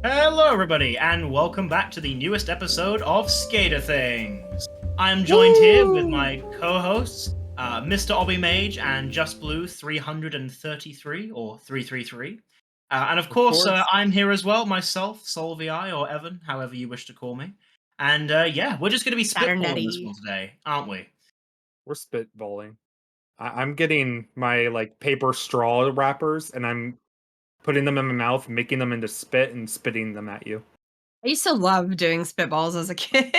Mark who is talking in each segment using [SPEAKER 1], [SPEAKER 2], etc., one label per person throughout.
[SPEAKER 1] Hello, everybody, and welcome back to the newest episode of Skader Things. I'm joined here with my co-hosts, Mr. Obby Mage and Just Blue 333 or 333. And of course, I'm here as well, myself, Solvi, or Evan, however you wish to call me. And yeah, we're just going to be spitballing this one today, aren't we?
[SPEAKER 2] We're spitballing. I'm getting my paper straw wrappers and I'm putting them in my mouth, making them into spit and spitting them at you.
[SPEAKER 3] I used to love doing spitballs as a kid.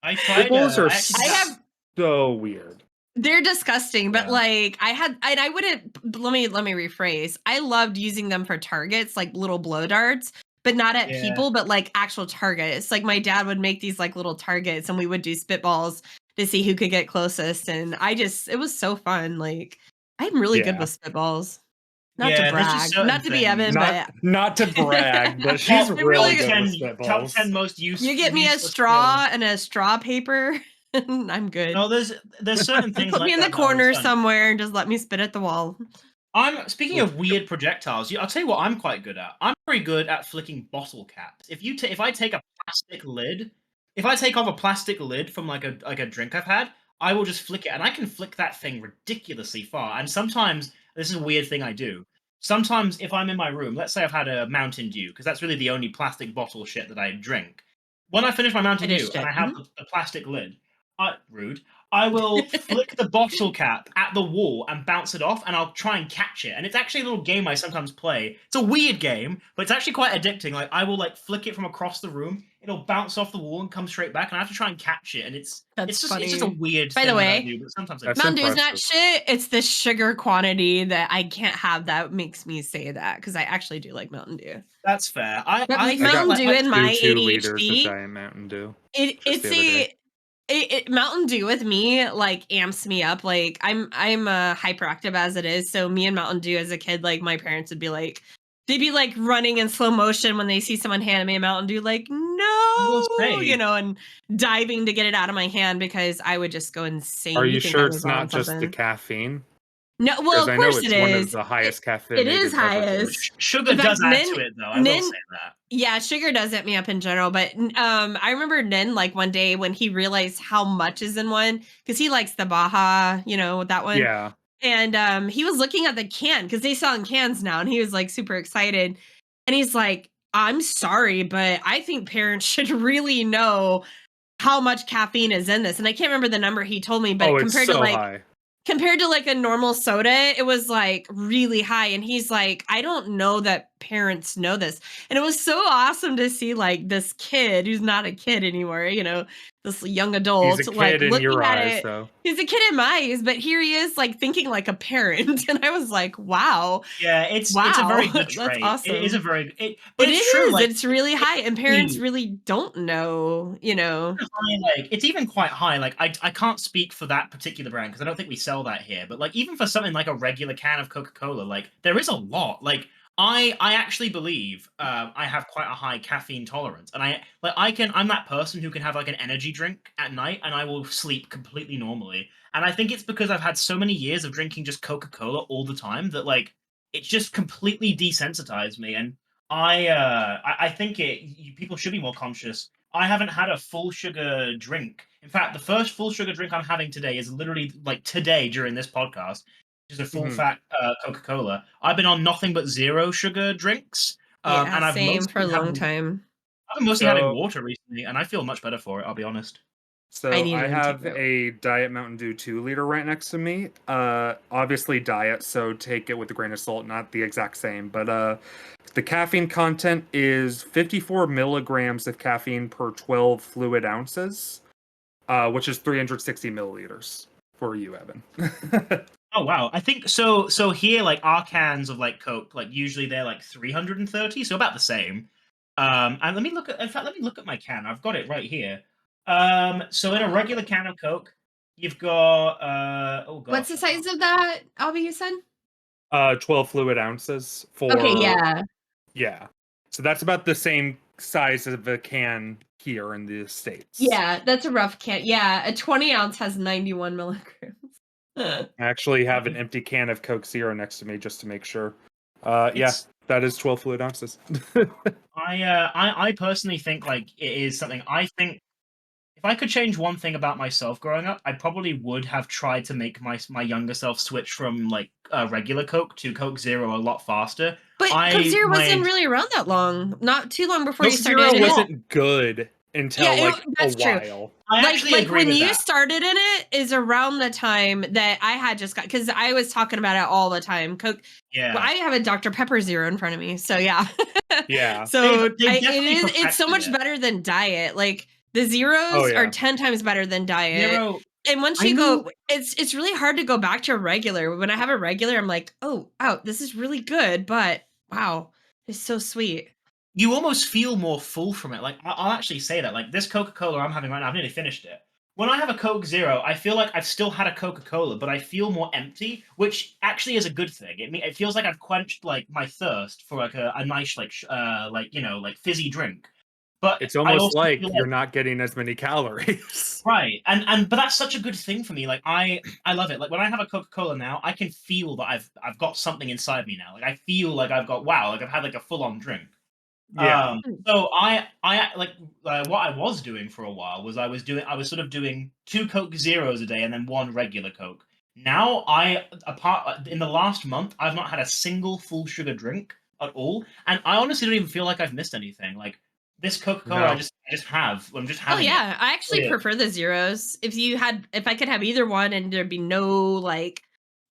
[SPEAKER 1] I tried.
[SPEAKER 2] Spitballs are
[SPEAKER 3] I have
[SPEAKER 2] so weird.
[SPEAKER 3] They're disgusting, but
[SPEAKER 1] Yeah.
[SPEAKER 3] like I wouldn't. Let me rephrase. I loved using them for targets, like little blow darts, but not at
[SPEAKER 1] Yeah.
[SPEAKER 3] people, but like actual targets. Like my dad would make these like little targets, and we would do spitballs to see who could get closest. And it was so fun. Like I'm really good with spitballs. Not to brag, not to be Evan, but
[SPEAKER 2] not to brag, but she's really good with spitballs.
[SPEAKER 1] Top 10 most useful.
[SPEAKER 3] You get me a straw and a straw paper, and I'm good.
[SPEAKER 1] No, there's certain things.
[SPEAKER 3] Put
[SPEAKER 1] like
[SPEAKER 3] me in the
[SPEAKER 1] that
[SPEAKER 3] corner somewhere and just let me spit at the wall.
[SPEAKER 1] I'm speaking of weird projectiles. I'll tell you what I'm quite good at. I'm very good at flicking bottle caps. If I take a plastic lid, if I take off a plastic lid from like a drink I've had, I will just flick it, and I can flick that thing ridiculously far. And sometimes this is a weird thing I do. Sometimes if I'm in my room, let's say I've had a Mountain Dew, because that's really the only plastic bottle shit that I drink. When I finish my Mountain Dew and I have the plastic lid, rude. I will flick the bottle cap at the wall and bounce it off, and I'll try and catch it. And it's actually a little game I sometimes play. It's a weird game, but it's actually quite addicting. Like I will flick it from across the room. It'll bounce off the wall and come straight back, and I have to try and catch it. And it's just a weird.
[SPEAKER 3] By the way,
[SPEAKER 1] thing but sometimes
[SPEAKER 3] Mountain Dew is not shit. It's the sugar quantity that I can't have that makes me say that, because I actually do like Mountain Dew.
[SPEAKER 1] That's fair.
[SPEAKER 3] Mountain Dew in my
[SPEAKER 2] 2 liters of
[SPEAKER 3] ADHD.
[SPEAKER 2] giant Mountain Dew.
[SPEAKER 3] Mountain Dew with me like amps me up. Like I'm hyperactive as it is, so me and Mountain Dew as a kid, like my parents would be like, they'd be like running in slow motion when they see someone hand me a Mountain Dew, like no, and diving to get it out of my hand because I would just go insane.
[SPEAKER 2] Are you sure it's not just the caffeine?
[SPEAKER 3] No, well, of course it is.
[SPEAKER 2] One of the highest caffeine.
[SPEAKER 3] It is highest.
[SPEAKER 1] Sugar does add to it, though. I will say that.
[SPEAKER 3] Yeah, sugar does hit me up in general. But I remember Nin, like one day when he realized how much is in one, because he likes the Baja, that one.
[SPEAKER 2] Yeah.
[SPEAKER 3] And he was looking at the can because they sell in cans now, and he was like super excited. And he's like, "I'm sorry, but I think parents should really know how much caffeine is in this." And I can't remember the number he told me, but compared to like a normal soda, it was like really high. And he's like, I don't know that parents know this. And it was so awesome to see like this kid who's not a kid anymore, this young adult.
[SPEAKER 2] He's a kid in your eyes, though.
[SPEAKER 3] He's a kid in my eyes, but here he is like thinking like a parent. And I was like, wow.
[SPEAKER 1] Yeah, it's a very good trait. That's awesome. It is a very it's true. Like,
[SPEAKER 3] it's really high, and parents really don't know,
[SPEAKER 1] it's even quite high. Like I can't speak for that particular brand because I don't think we sell that here. But like even for something like a regular can of Coca-Cola, like there is a lot. Like I actually believe I have quite a high caffeine tolerance, and I'm that person who can have like an energy drink at night and I will sleep completely normally. And I think it's because I've had so many years of drinking just Coca-Cola all the time that like it's just completely desensitized me. And I think people should be more conscious. I haven't had a full sugar drink. In fact, the first full sugar drink I'm having today is literally like today during this podcast. Which is a full fat Coca-Cola. I've been on nothing but zero sugar drinks.
[SPEAKER 3] And I've same for a long time.
[SPEAKER 1] I've been mostly having water recently, and I feel much better for it, I'll be honest.
[SPEAKER 2] So I have a Diet Mountain Dew 2 liter right next to me. Obviously diet, so take it with a grain of salt, not the exact same. But the caffeine content is 54 milligrams of caffeine per 12 fluid ounces, which is 360 milliliters for you, Evan.
[SPEAKER 1] Oh wow! I think so. So here, like our cans of like Coke, like usually they're like 330, so about the same. And let me look at my can. I've got it right here. So in a regular can of Coke, you've got oh god.
[SPEAKER 3] What's the size of that, Albie? You said
[SPEAKER 2] 12 fluid ounces for.
[SPEAKER 3] Okay, yeah.
[SPEAKER 2] Yeah. So that's about the same size of a can here in the States.
[SPEAKER 3] Yeah, that's a rough can. Yeah, a 20 ounce has 91 milligrams.
[SPEAKER 2] I actually have an empty can of Coke Zero next to me just to make sure. That is 12 fluid ounces.
[SPEAKER 1] I personally think like it is something. I think if I could change one thing about myself growing up, I probably would have tried to make my younger self switch from like regular Coke to Coke Zero a lot faster.
[SPEAKER 3] But Coke Zero wasn't really around that long. Not too long before
[SPEAKER 2] Coke
[SPEAKER 3] you started.
[SPEAKER 2] Zero wasn't good until
[SPEAKER 3] that's
[SPEAKER 2] a
[SPEAKER 3] true.
[SPEAKER 2] while.
[SPEAKER 1] I actually agree
[SPEAKER 3] when
[SPEAKER 1] with
[SPEAKER 3] you
[SPEAKER 1] that.
[SPEAKER 3] started in it is around the time that I had just got, because I was talking about it all the time. Coke.
[SPEAKER 1] Yeah.
[SPEAKER 3] Well, I have a Dr. Pepper Zero in front of me, so yeah.
[SPEAKER 2] Yeah.
[SPEAKER 3] So
[SPEAKER 1] They've definitely
[SPEAKER 3] it's so much
[SPEAKER 1] perfected it.
[SPEAKER 3] better than Diet. Like the Zeros are 10 times better than Diet.
[SPEAKER 1] Zero.
[SPEAKER 3] And once you go, it's really hard to go back to a regular. When I have a regular, I'm like, oh, wow, this is really good, but wow, it's so sweet.
[SPEAKER 1] You almost feel more full from it. Like I'll actually say that. Like this Coca-Cola I'm having right now, I've nearly finished it. When I have a Coke Zero, I feel like I've still had a Coca-Cola, but I feel more empty, which actually is a good thing. It feels like I've quenched like my thirst for like a nice like like fizzy drink. But
[SPEAKER 2] it's
[SPEAKER 1] I
[SPEAKER 2] almost
[SPEAKER 1] also
[SPEAKER 2] like
[SPEAKER 1] feel
[SPEAKER 2] you're not getting as many calories.
[SPEAKER 1] Right. But that's such a good thing for me. Like I love it. Like when I have a Coca-Cola now, I can feel that I've got something inside me now. Like I feel like I've got like I've had like a full-on drink.
[SPEAKER 2] Yeah.
[SPEAKER 1] So I like what I was doing for a while was I was sort of doing 2 Coke Zeros a day and then 1 regular Coke. Now in the last month I've not had a single full sugar drink at all, and I honestly don't even feel like I've missed anything. Like this Coca-Cola,
[SPEAKER 2] No.
[SPEAKER 1] I just have. I'm just having
[SPEAKER 3] Oh yeah,
[SPEAKER 1] it.
[SPEAKER 3] I actually prefer the Zeros. If I could have either one and there'd be no like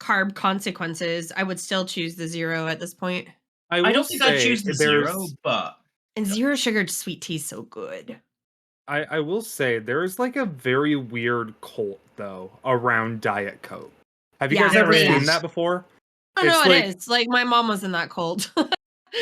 [SPEAKER 3] carb consequences, I would still choose the Zero at this point.
[SPEAKER 1] I don't think I'd choose the Zero, but
[SPEAKER 3] and zero sugar sweet tea is so good.
[SPEAKER 2] I will say there is like a very weird cult though around Diet Coke. Have you guys ever seen that before?
[SPEAKER 3] Oh no, it is. Like my mom was in that cult.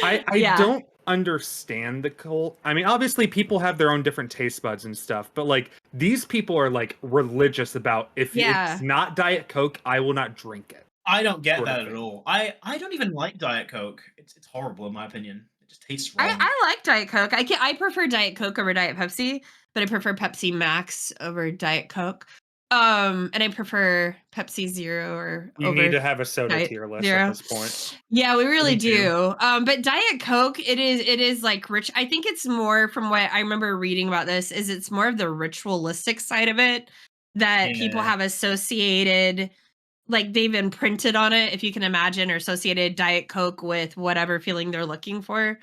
[SPEAKER 2] I don't understand the cult. I mean, obviously people have their own different taste buds and stuff, but like these people are like religious about if it's not Diet Coke, I will not drink it.
[SPEAKER 1] I don't get that at all. I don't even like Diet Coke. It's horrible in my opinion. It just tastes wrong.
[SPEAKER 3] I like Diet Coke. I prefer Diet Coke over Diet Pepsi, but I prefer Pepsi Max over Diet Coke. And I prefer Pepsi Zero or
[SPEAKER 2] you need to have a soda tier list at this point.
[SPEAKER 3] Yeah, we really do. But Diet Coke, it is like rich. I think it's more from what I remember reading about this is it's more of the ritualistic side of it that people have associated, like they've imprinted on it, if you can imagine, or associated Diet Coke with whatever feeling they're looking for.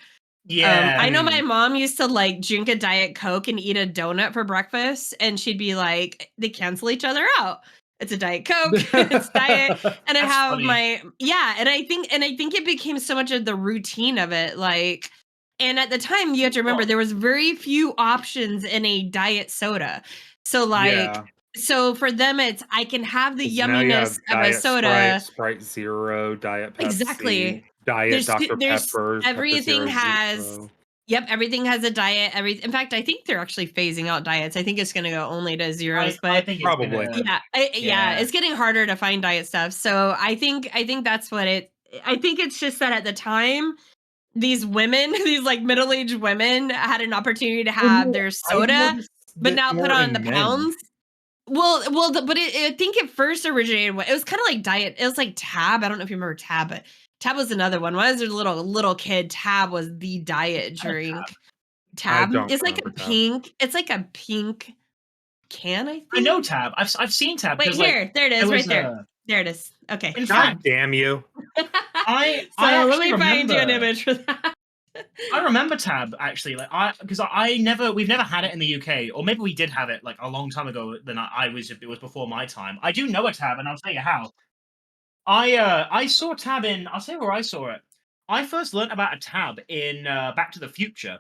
[SPEAKER 1] Yeah.
[SPEAKER 3] I know my mom used to like drink a Diet Coke and eat a donut for breakfast, and she'd be like, they cancel each other out. It's a Diet Coke, it's diet. And I have funny. And I think it became so much of the routine of it. Like, and at the time you have to remember there was very few options in a diet soda. So like so for them it's I can have the yumminess of a soda.
[SPEAKER 2] Sprite Zero, Diet Pepsi.
[SPEAKER 3] Exactly.
[SPEAKER 2] Diet Dr. Peppers.
[SPEAKER 3] Everything has everything has a diet. In fact, I think they're actually phasing out diets. I think it's going to go only to Zeros, but
[SPEAKER 1] I think
[SPEAKER 2] probably
[SPEAKER 3] it's getting harder to find diet stuff. So I think that's what I think it's just that at the time these women, these like middle-aged women had an opportunity to have their soda, but now put on the pounds. Well, but I think it first originated. It was kind of like diet. It was like Tab. I don't know if you remember Tab, but Tab was another one. When I was a little kid, Tab was the diet drink. Tab is like a pink. It's like a pink can. I think.
[SPEAKER 1] I know Tab. I've seen Tab.
[SPEAKER 3] Wait, here, there it is, right there. There it is. Okay.
[SPEAKER 2] God damn you!
[SPEAKER 1] I
[SPEAKER 3] let me find you an image for that.
[SPEAKER 1] I remember Tab actually, like we've never had it in the UK, or maybe we did have it like a long time ago. Then it was before my time. I do know a Tab, and I'll tell you how. I saw Tab in. I'll tell you where I saw it. I first learned about a Tab in Back to the Future.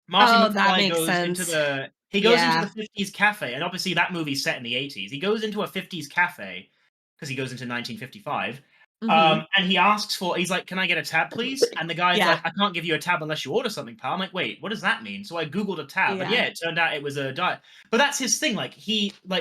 [SPEAKER 1] Marty McFly goes into the into the 50s cafe, and obviously that movie's set in the 80s. He goes into a 50s cafe because he goes into 1955. And he asks he's like, can I get a tab, please? And the guy's like, I can't give you a tab unless you order something, pal. I'm like, wait, what does that mean? So I Googled a tab, and it turned out it was a diet. But that's his thing. Like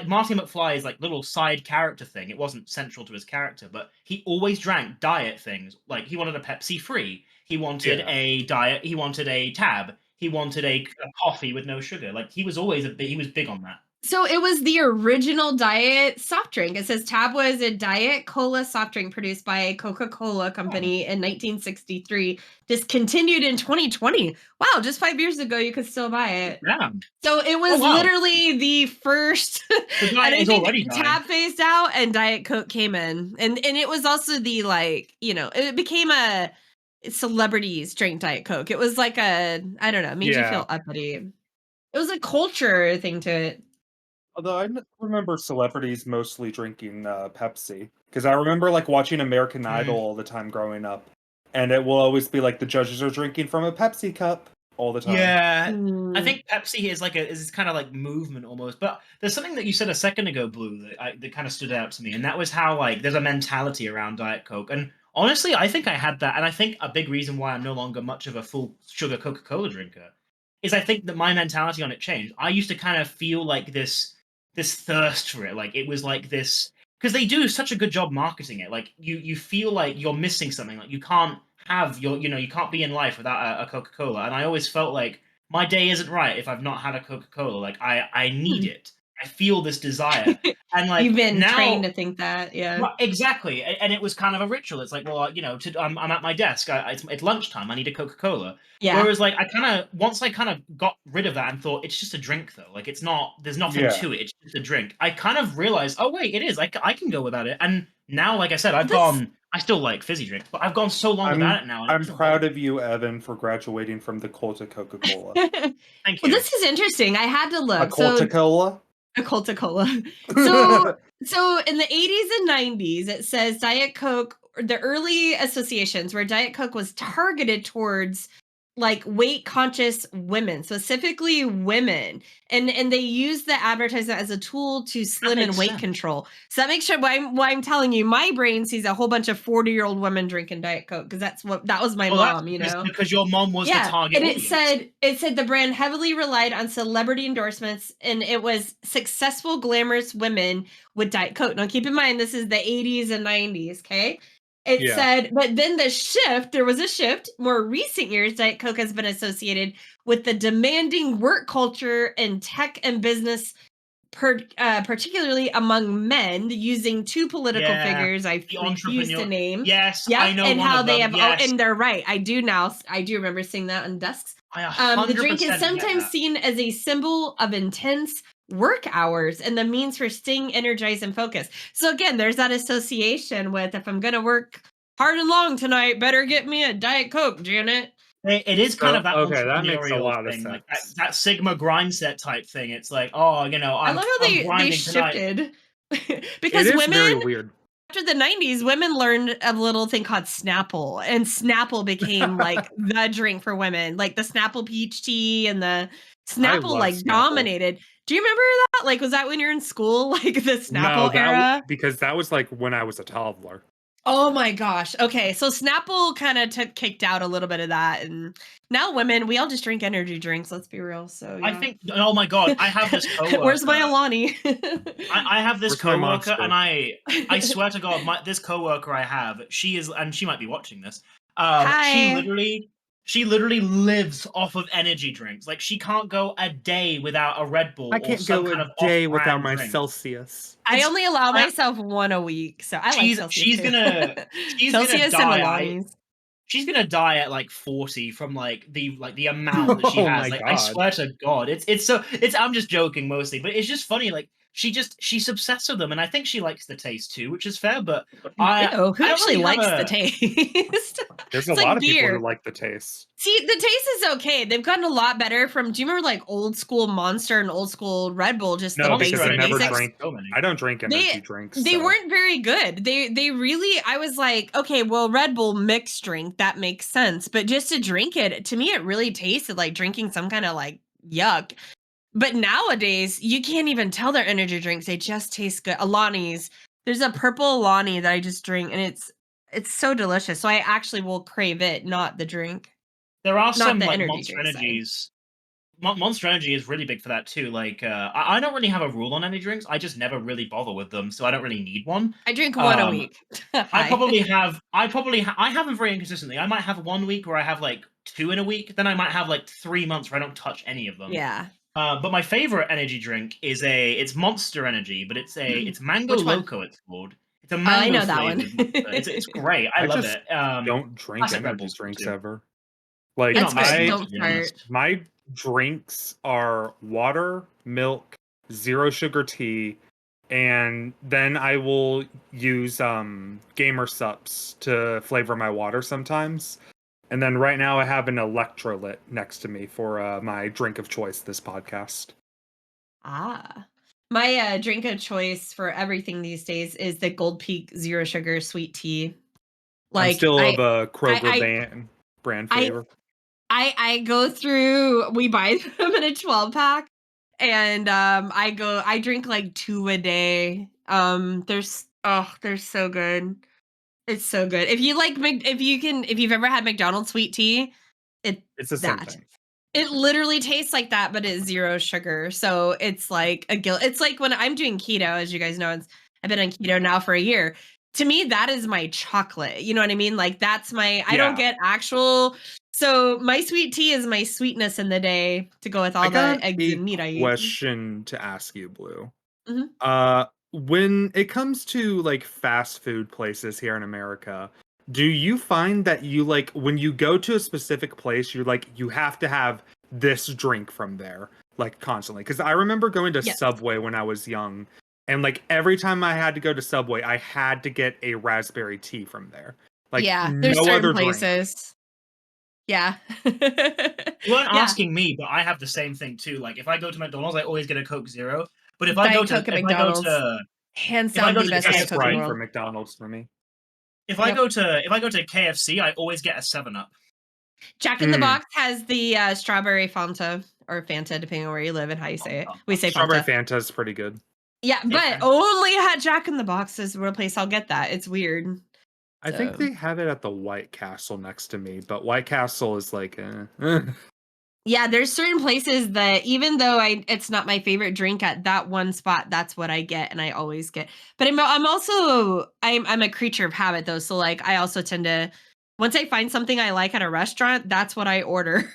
[SPEAKER 1] Marty McFly's like little side character thing. It wasn't central to his character, but he always drank diet things. Like he wanted a Pepsi free. He wanted a diet. He wanted a tab. He wanted a coffee with no sugar. Like he was always he was big on that.
[SPEAKER 3] So it was the original diet soft drink. It says Tab was a diet cola soft drink produced by Coca-Cola Company in 1963, discontinued in 2020. Wow, just 5 years ago you could still buy it.
[SPEAKER 1] Damn.
[SPEAKER 3] So it was literally the first,
[SPEAKER 1] The
[SPEAKER 3] and
[SPEAKER 1] diet
[SPEAKER 3] I
[SPEAKER 1] is
[SPEAKER 3] think
[SPEAKER 1] already dying.
[SPEAKER 3] Tab phased out and Diet Coke came in. And it was also the, like, you know, it became a celebrities drink Diet Coke. It was like a, I don't know, made you feel uppity. It was a culture thing to it.
[SPEAKER 2] Although remember celebrities mostly drinking Pepsi, because I remember like watching American Idol all the time growing up, and it will always be like the judges are drinking from a Pepsi cup all the time.
[SPEAKER 1] Yeah, I think Pepsi is like is kind of like movement almost. But there's something that you said a second ago, Blue, that kind of stood out to me, and that was how like there's a mentality around Diet Coke. And honestly, I think I had that, and I think a big reason why I'm no longer much of a full sugar Coca-Cola drinker is I think that my mentality on it changed. I used to kind of feel like this thirst for it, like it was like this, because they do such a good job marketing it. Like you feel like you're missing something, like you can't have you can't be in life without a Coca-Cola. And I always felt like my day isn't right if I've not had a Coca-Cola. Like I need it. I feel this desire. And like
[SPEAKER 3] You've been
[SPEAKER 1] now,
[SPEAKER 3] trained to think that, yeah.
[SPEAKER 1] well, exactly, and it was kind of a ritual. It's like, well, I'm at my desk. It's lunchtime. I need a Coca-Cola.
[SPEAKER 3] Yeah.
[SPEAKER 1] Whereas, like, once I kind of got rid of that and thought it's just a drink, though. Like, it's not. There's nothing to it. It's just a drink. I kind of realized, oh wait, it is. I can go without it. And now, like I said, I've gone. I still like fizzy drinks, but I've gone so long without it now.
[SPEAKER 2] I'm proud of you, Evan, for graduating from the cult of Coca-Cola.
[SPEAKER 1] Thank you.
[SPEAKER 3] Well, this is interesting. I had to look.
[SPEAKER 2] A Coca-Cola?
[SPEAKER 3] A Coca-Cola. So in the 80s and 90s, it says Diet Coke, the early associations where Diet Coke was targeted towards like weight conscious women, specifically women. And they use the advertisement as a tool to slim and weight control. So that makes sure why I'm telling you, my brain sees a whole bunch of 40-year-old women drinking Diet Coke, because that was my mom, you know.
[SPEAKER 1] Because your mom was the target
[SPEAKER 3] and
[SPEAKER 1] audience.
[SPEAKER 3] it said the brand heavily relied on celebrity endorsements, and it was successful, glamorous women with Diet Coke. Now keep in mind, this is the 80s and 90s, okay? It said, but then there was a shift. More recent years, Diet Coke has been associated with the demanding work culture in tech and business, particularly among men, using two political figures I refuse to name.
[SPEAKER 1] Yes, I know.
[SPEAKER 3] And
[SPEAKER 1] one
[SPEAKER 3] how
[SPEAKER 1] of
[SPEAKER 3] they
[SPEAKER 1] them.
[SPEAKER 3] have, and they're right. I do remember seeing that on desks. The drink is sometimes seen as a symbol of intense work hours and the means for staying energized and focused. So again, there's that association with, if I'm going to work hard and long tonight, better get me a Diet Coke, Janet.
[SPEAKER 1] It is kind of that
[SPEAKER 2] okay, that makes a lot
[SPEAKER 1] thing,
[SPEAKER 2] of
[SPEAKER 1] like
[SPEAKER 2] sense.
[SPEAKER 1] that Sigma grind set type thing. It's like, oh,
[SPEAKER 3] I love how they shifted because
[SPEAKER 2] it is
[SPEAKER 3] women,
[SPEAKER 2] very weird.
[SPEAKER 3] After the 90s, women learned a little thing called Snapple, and Snapple became like the drink for women, like the Snapple peach tea, and the Snapple like Snapple dominated. Do you remember that? Like, was that when you're in school, like the Snapple era?
[SPEAKER 2] Because that was like when I was a toddler.
[SPEAKER 3] Oh my gosh. Okay, so Snapple kind of kicked out a little bit of that, and now women, we all just drink energy drinks. Let's be real. So yeah.
[SPEAKER 1] I think. Oh my god, I have this coworker.
[SPEAKER 3] Where's my Alani?
[SPEAKER 1] I have this coworker, and I swear to God, this coworker I have, she might be watching this.
[SPEAKER 3] Hi.
[SPEAKER 1] She literally lives off of energy drinks. Like, she can't go a day without a Red Bull.
[SPEAKER 2] I can't go a day without my Celsius.
[SPEAKER 3] I only allow myself one a week, so I like Celsius.
[SPEAKER 1] She's gonna
[SPEAKER 3] Celsius and Alani's.
[SPEAKER 1] She's gonna die at like 40 from like the amount that she has. Like, I swear to God, it's I'm just joking mostly, but it's just funny. Like, she's obsessed with them, and I think she likes the taste too, which is fair. But
[SPEAKER 3] who actually likes the taste?
[SPEAKER 2] There's a lot of people who like the taste.
[SPEAKER 3] See, the taste is okay. They've gotten a lot better from. Do you remember like old school Monster and old school Red Bull? Just
[SPEAKER 2] no,
[SPEAKER 3] the
[SPEAKER 2] because I never
[SPEAKER 3] basics?
[SPEAKER 2] drank. I don't drink energy drinks.
[SPEAKER 3] They weren't very good. They really. I was like, okay, well, Red Bull mixed drink, that makes sense. But just to drink it, to me, it really tasted like drinking some kind of like yuck. But nowadays, you can't even tell they're energy drinks. They just taste good. Alani's. There's a purple Alani that I just drink, and it's so delicious. So I actually will crave it, not the drink.
[SPEAKER 1] There are some like Monster Energies. Monster Energy is really big for that too. Like, I don't really have a rule on energy drinks. I just never really bother with them, so I don't really need one.
[SPEAKER 3] I drink one a week.
[SPEAKER 1] I have them very inconsistently. I might have 1 week where I have like 2 in a week. Then I might have like 3 months where I don't touch any of them.
[SPEAKER 3] Yeah.
[SPEAKER 1] But my favorite energy drink is it's Monster Energy, but it's Mango
[SPEAKER 3] Which one?
[SPEAKER 1] Loco. It's called. It's a
[SPEAKER 3] Oh, I
[SPEAKER 1] mango
[SPEAKER 3] know that one.
[SPEAKER 1] flavored. It's great. I love
[SPEAKER 2] just
[SPEAKER 1] it.
[SPEAKER 2] don't drink
[SPEAKER 1] Classic Red
[SPEAKER 2] energy
[SPEAKER 1] Bull's good
[SPEAKER 2] drinks
[SPEAKER 1] too.
[SPEAKER 2] ever. Like
[SPEAKER 1] You're
[SPEAKER 3] That's
[SPEAKER 1] not missing
[SPEAKER 3] good.
[SPEAKER 1] much,
[SPEAKER 3] Don't
[SPEAKER 1] to be
[SPEAKER 3] fart.
[SPEAKER 1] honest.
[SPEAKER 2] my drinks are water, milk, zero sugar tea, and then I will use gamer sups to flavor my water sometimes. And then right now I have an electrolyte next to me for my drink of choice this podcast.
[SPEAKER 3] Ah. My drink of choice for everything these days is the Gold Peak Zero Sugar Sweet Tea.
[SPEAKER 2] I'm
[SPEAKER 3] Like
[SPEAKER 2] still of a Kroger
[SPEAKER 3] I
[SPEAKER 2] brand
[SPEAKER 3] I
[SPEAKER 2] flavor.
[SPEAKER 3] I go through, we buy them in a 12 pack, and I drink like 2 a day. They're so good. It's so good. If you like if you've ever had McDonald's sweet tea, it's
[SPEAKER 2] It's the same
[SPEAKER 3] that.
[SPEAKER 2] thing.
[SPEAKER 3] It literally tastes like that, but it's 0 sugar. So it's like it's like when I'm doing keto, as you guys know, I've been on keto now for a year. To me, that is my chocolate. You know what I mean? Like that's I don't
[SPEAKER 2] Yeah.
[SPEAKER 3] get actual. So my sweet tea is my sweetness in the day to go with
[SPEAKER 2] I
[SPEAKER 3] all the
[SPEAKER 2] got
[SPEAKER 3] eggs
[SPEAKER 2] a
[SPEAKER 3] and meat I eat.
[SPEAKER 2] question to ask you, Blue.
[SPEAKER 3] Mhm.
[SPEAKER 2] When it comes to like fast food places here in America, do you find that you like when you go to a specific place, you're like you have to have this drink from there like constantly? Because I remember going to
[SPEAKER 3] Yes.
[SPEAKER 2] Subway when I was young, and like every time I had to go to Subway, I had to get a raspberry tea from there. Like
[SPEAKER 3] Yeah, there's
[SPEAKER 2] no
[SPEAKER 3] certain
[SPEAKER 2] other drink.
[SPEAKER 3] places. Yeah.
[SPEAKER 1] You weren't
[SPEAKER 3] Yeah.
[SPEAKER 1] asking me, but I have the same thing too. Like if I go to McDonald's, I always get a Coke Zero. But
[SPEAKER 3] Diet Coke at McDonald's. Hands
[SPEAKER 1] if I
[SPEAKER 3] down
[SPEAKER 1] go
[SPEAKER 3] the
[SPEAKER 1] to
[SPEAKER 3] best
[SPEAKER 2] It's a
[SPEAKER 3] Diet Coke in the
[SPEAKER 2] Sprite for
[SPEAKER 1] KFC,
[SPEAKER 3] world.
[SPEAKER 2] McDonald's for me.
[SPEAKER 1] if
[SPEAKER 3] Yep.
[SPEAKER 1] I go to KFC, I always get a 7-Up.
[SPEAKER 3] Jack in the Box has the strawberry Fanta or Fanta, depending on where you live and how you say it. We say
[SPEAKER 2] Strawberry
[SPEAKER 3] Fanta.
[SPEAKER 2] Fanta is pretty good.
[SPEAKER 3] Yeah, but only at Jack in the Box is the place I'll get that. It's weird.
[SPEAKER 2] I think they have it at the White Castle next to me, but White Castle is like,
[SPEAKER 3] Yeah, there's certain places that even though it's not my favorite drink at that one spot, that's what I get and I always get. But I'm also I'm a creature of habit though, so like I also tend to once I find something I like at a restaurant, that's what I order.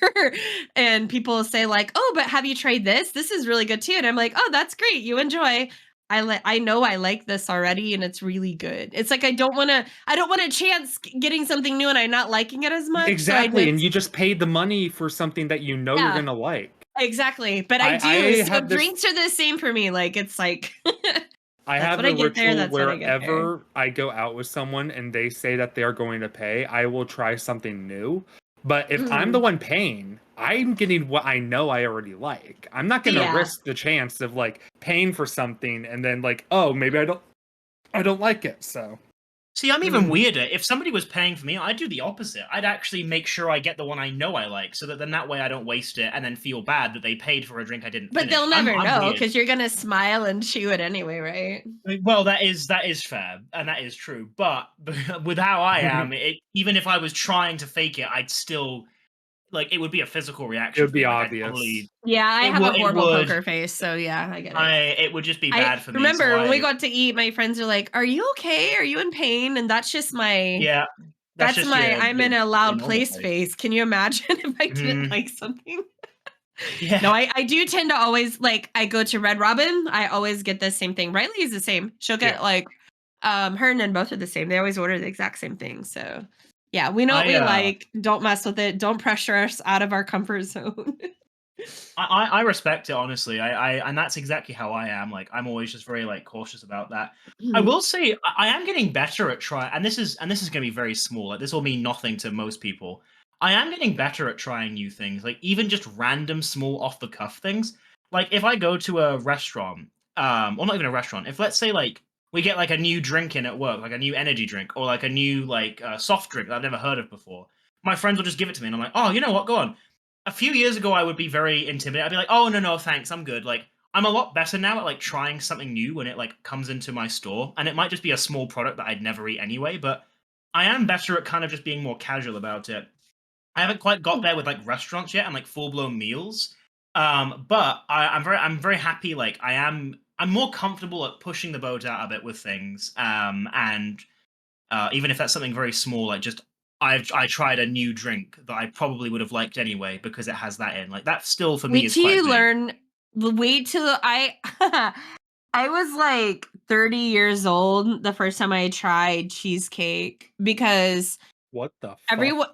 [SPEAKER 3] And people say like, "Oh, but have you tried this? This is really good too." And I'm like, "Oh, that's great. You enjoy." I know I like this already and it's really good. It's like I don't want to chance getting something new and I'm not liking it as much.
[SPEAKER 2] exactly,
[SPEAKER 3] So
[SPEAKER 2] and you just paid the money for something that you know you're
[SPEAKER 3] yeah.
[SPEAKER 2] gonna like.
[SPEAKER 3] Exactly, but I do.
[SPEAKER 2] I
[SPEAKER 3] So
[SPEAKER 2] have this.
[SPEAKER 3] drinks are the same for me. Like it's like
[SPEAKER 2] I
[SPEAKER 3] that's
[SPEAKER 2] have
[SPEAKER 3] what I
[SPEAKER 2] the
[SPEAKER 3] get there.
[SPEAKER 2] ritual
[SPEAKER 3] That's what I get there.
[SPEAKER 2] wherever I go out with someone and they say that they are going to pay, I will try something new. But if I'm the one paying, I'm getting what I know I already like. I'm not gonna
[SPEAKER 3] Yeah.
[SPEAKER 2] risk the chance of like paying for something and then like, oh, maybe I don't like it. So
[SPEAKER 1] See, I'm even weirder. If somebody was paying for me, I'd do the opposite. I'd actually make sure I get the one I know I like, so that then that way I don't waste it and then feel bad that they paid for a drink I didn't
[SPEAKER 3] But
[SPEAKER 1] finish.
[SPEAKER 3] they'll never
[SPEAKER 1] I'm
[SPEAKER 3] know
[SPEAKER 1] weird.
[SPEAKER 3] because you're gonna smile and chew it anyway, right?
[SPEAKER 1] Well, that is fair, and that is true. But with how I am, even if I was trying to fake it, I'd still like it would be a physical reaction.
[SPEAKER 2] it would
[SPEAKER 1] for
[SPEAKER 2] be
[SPEAKER 1] me. Like, I'd
[SPEAKER 2] obvious.
[SPEAKER 1] probably,
[SPEAKER 3] Yeah, I
[SPEAKER 1] it
[SPEAKER 3] have a
[SPEAKER 1] would- it
[SPEAKER 3] horrible
[SPEAKER 1] would-
[SPEAKER 3] poker face, so yeah, I get it.
[SPEAKER 1] It would just be bad for me.
[SPEAKER 3] Remember
[SPEAKER 1] so
[SPEAKER 3] when we got to eat, my friends are like, "Are you okay? Are you in pain?" And that's just my
[SPEAKER 1] Yeah, that's just
[SPEAKER 3] my
[SPEAKER 1] your
[SPEAKER 3] I'm in a loud
[SPEAKER 1] normal
[SPEAKER 3] place face. Can you imagine if I didn't like something?
[SPEAKER 1] Yeah.
[SPEAKER 3] No, I do tend to always like I go to Red Robin. I always get the same thing. Riley is the same. She'll get like her and then both are the same. They always order the exact same thing. So yeah, we know what we like. Don't mess with it. Don't pressure us out of our comfort zone.
[SPEAKER 1] I respect it honestly. And that's exactly how I am. Like I'm always just very like cautious about that. I will say I am getting better at trying, and this is going to be very small. Like this will mean nothing to most people. I am getting better at trying new things, like even just random small off the cuff things. Like if I go to a restaurant, or not even a restaurant, if let's say like we get like a new drink in at work, like a new energy drink or like a new like soft drink that I've never heard of before, my friends will just give it to me, and I'm like, oh, you know what, go on. A few years ago, I would be very intimidated. I'd be like, oh, no, thanks, I'm good. Like, I'm a lot better now at like trying something new when it like comes into my store, and it might just be a small product that I'd never eat anyway, but I am better at kind of just being more casual about it. I haven't quite got there with like restaurants yet and like full blown meals. But I'm very happy. Like I'm more comfortable at pushing the boat out a bit with things. And even if that's something very small, like just I tried a new drink that I probably would have liked anyway because it has that in. Like that still for me
[SPEAKER 3] Wait
[SPEAKER 1] is
[SPEAKER 3] till
[SPEAKER 1] quite
[SPEAKER 3] you
[SPEAKER 1] big.
[SPEAKER 3] learn wait till I I was like 30 years old the first time I tried cheesecake because
[SPEAKER 2] What the fuck?
[SPEAKER 3] everyone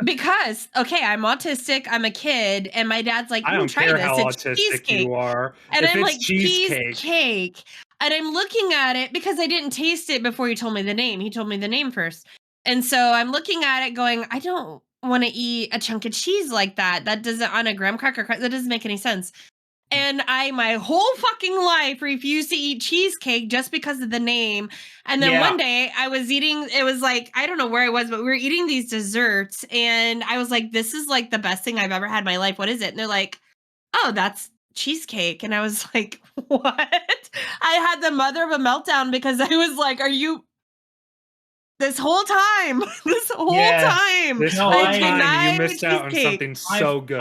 [SPEAKER 3] because okay, I'm autistic, I'm a kid, and my dad's like,
[SPEAKER 2] I don't
[SPEAKER 3] try
[SPEAKER 2] care
[SPEAKER 3] this,
[SPEAKER 2] how
[SPEAKER 3] it's
[SPEAKER 2] autistic
[SPEAKER 3] cheesecake.
[SPEAKER 2] you are.
[SPEAKER 3] And
[SPEAKER 2] If
[SPEAKER 3] I'm
[SPEAKER 2] it's
[SPEAKER 3] like,
[SPEAKER 2] cheesecake,
[SPEAKER 3] cheesecake. And I'm looking at it because I didn't taste it before he told me the name. He told me the name first. And so I'm looking at it going, I don't want to eat a chunk of cheese like that. That doesn't on a graham cracker. That doesn't make any sense. And I, my whole fucking life, refused to eat cheesecake just because of the name. And then one day I was eating, it was like, I don't know where I was, but we were eating these desserts. And I was like, this is like the best thing I've ever had in my life. What is it? And they're like, oh, that's cheesecake. And I was like, what? I had the mother of a meltdown because I was like, are you this whole time? This whole time.
[SPEAKER 2] this
[SPEAKER 1] No,
[SPEAKER 2] whole
[SPEAKER 3] I've
[SPEAKER 2] time you
[SPEAKER 3] denied
[SPEAKER 2] missed out on
[SPEAKER 3] cheesecake.
[SPEAKER 2] something so good.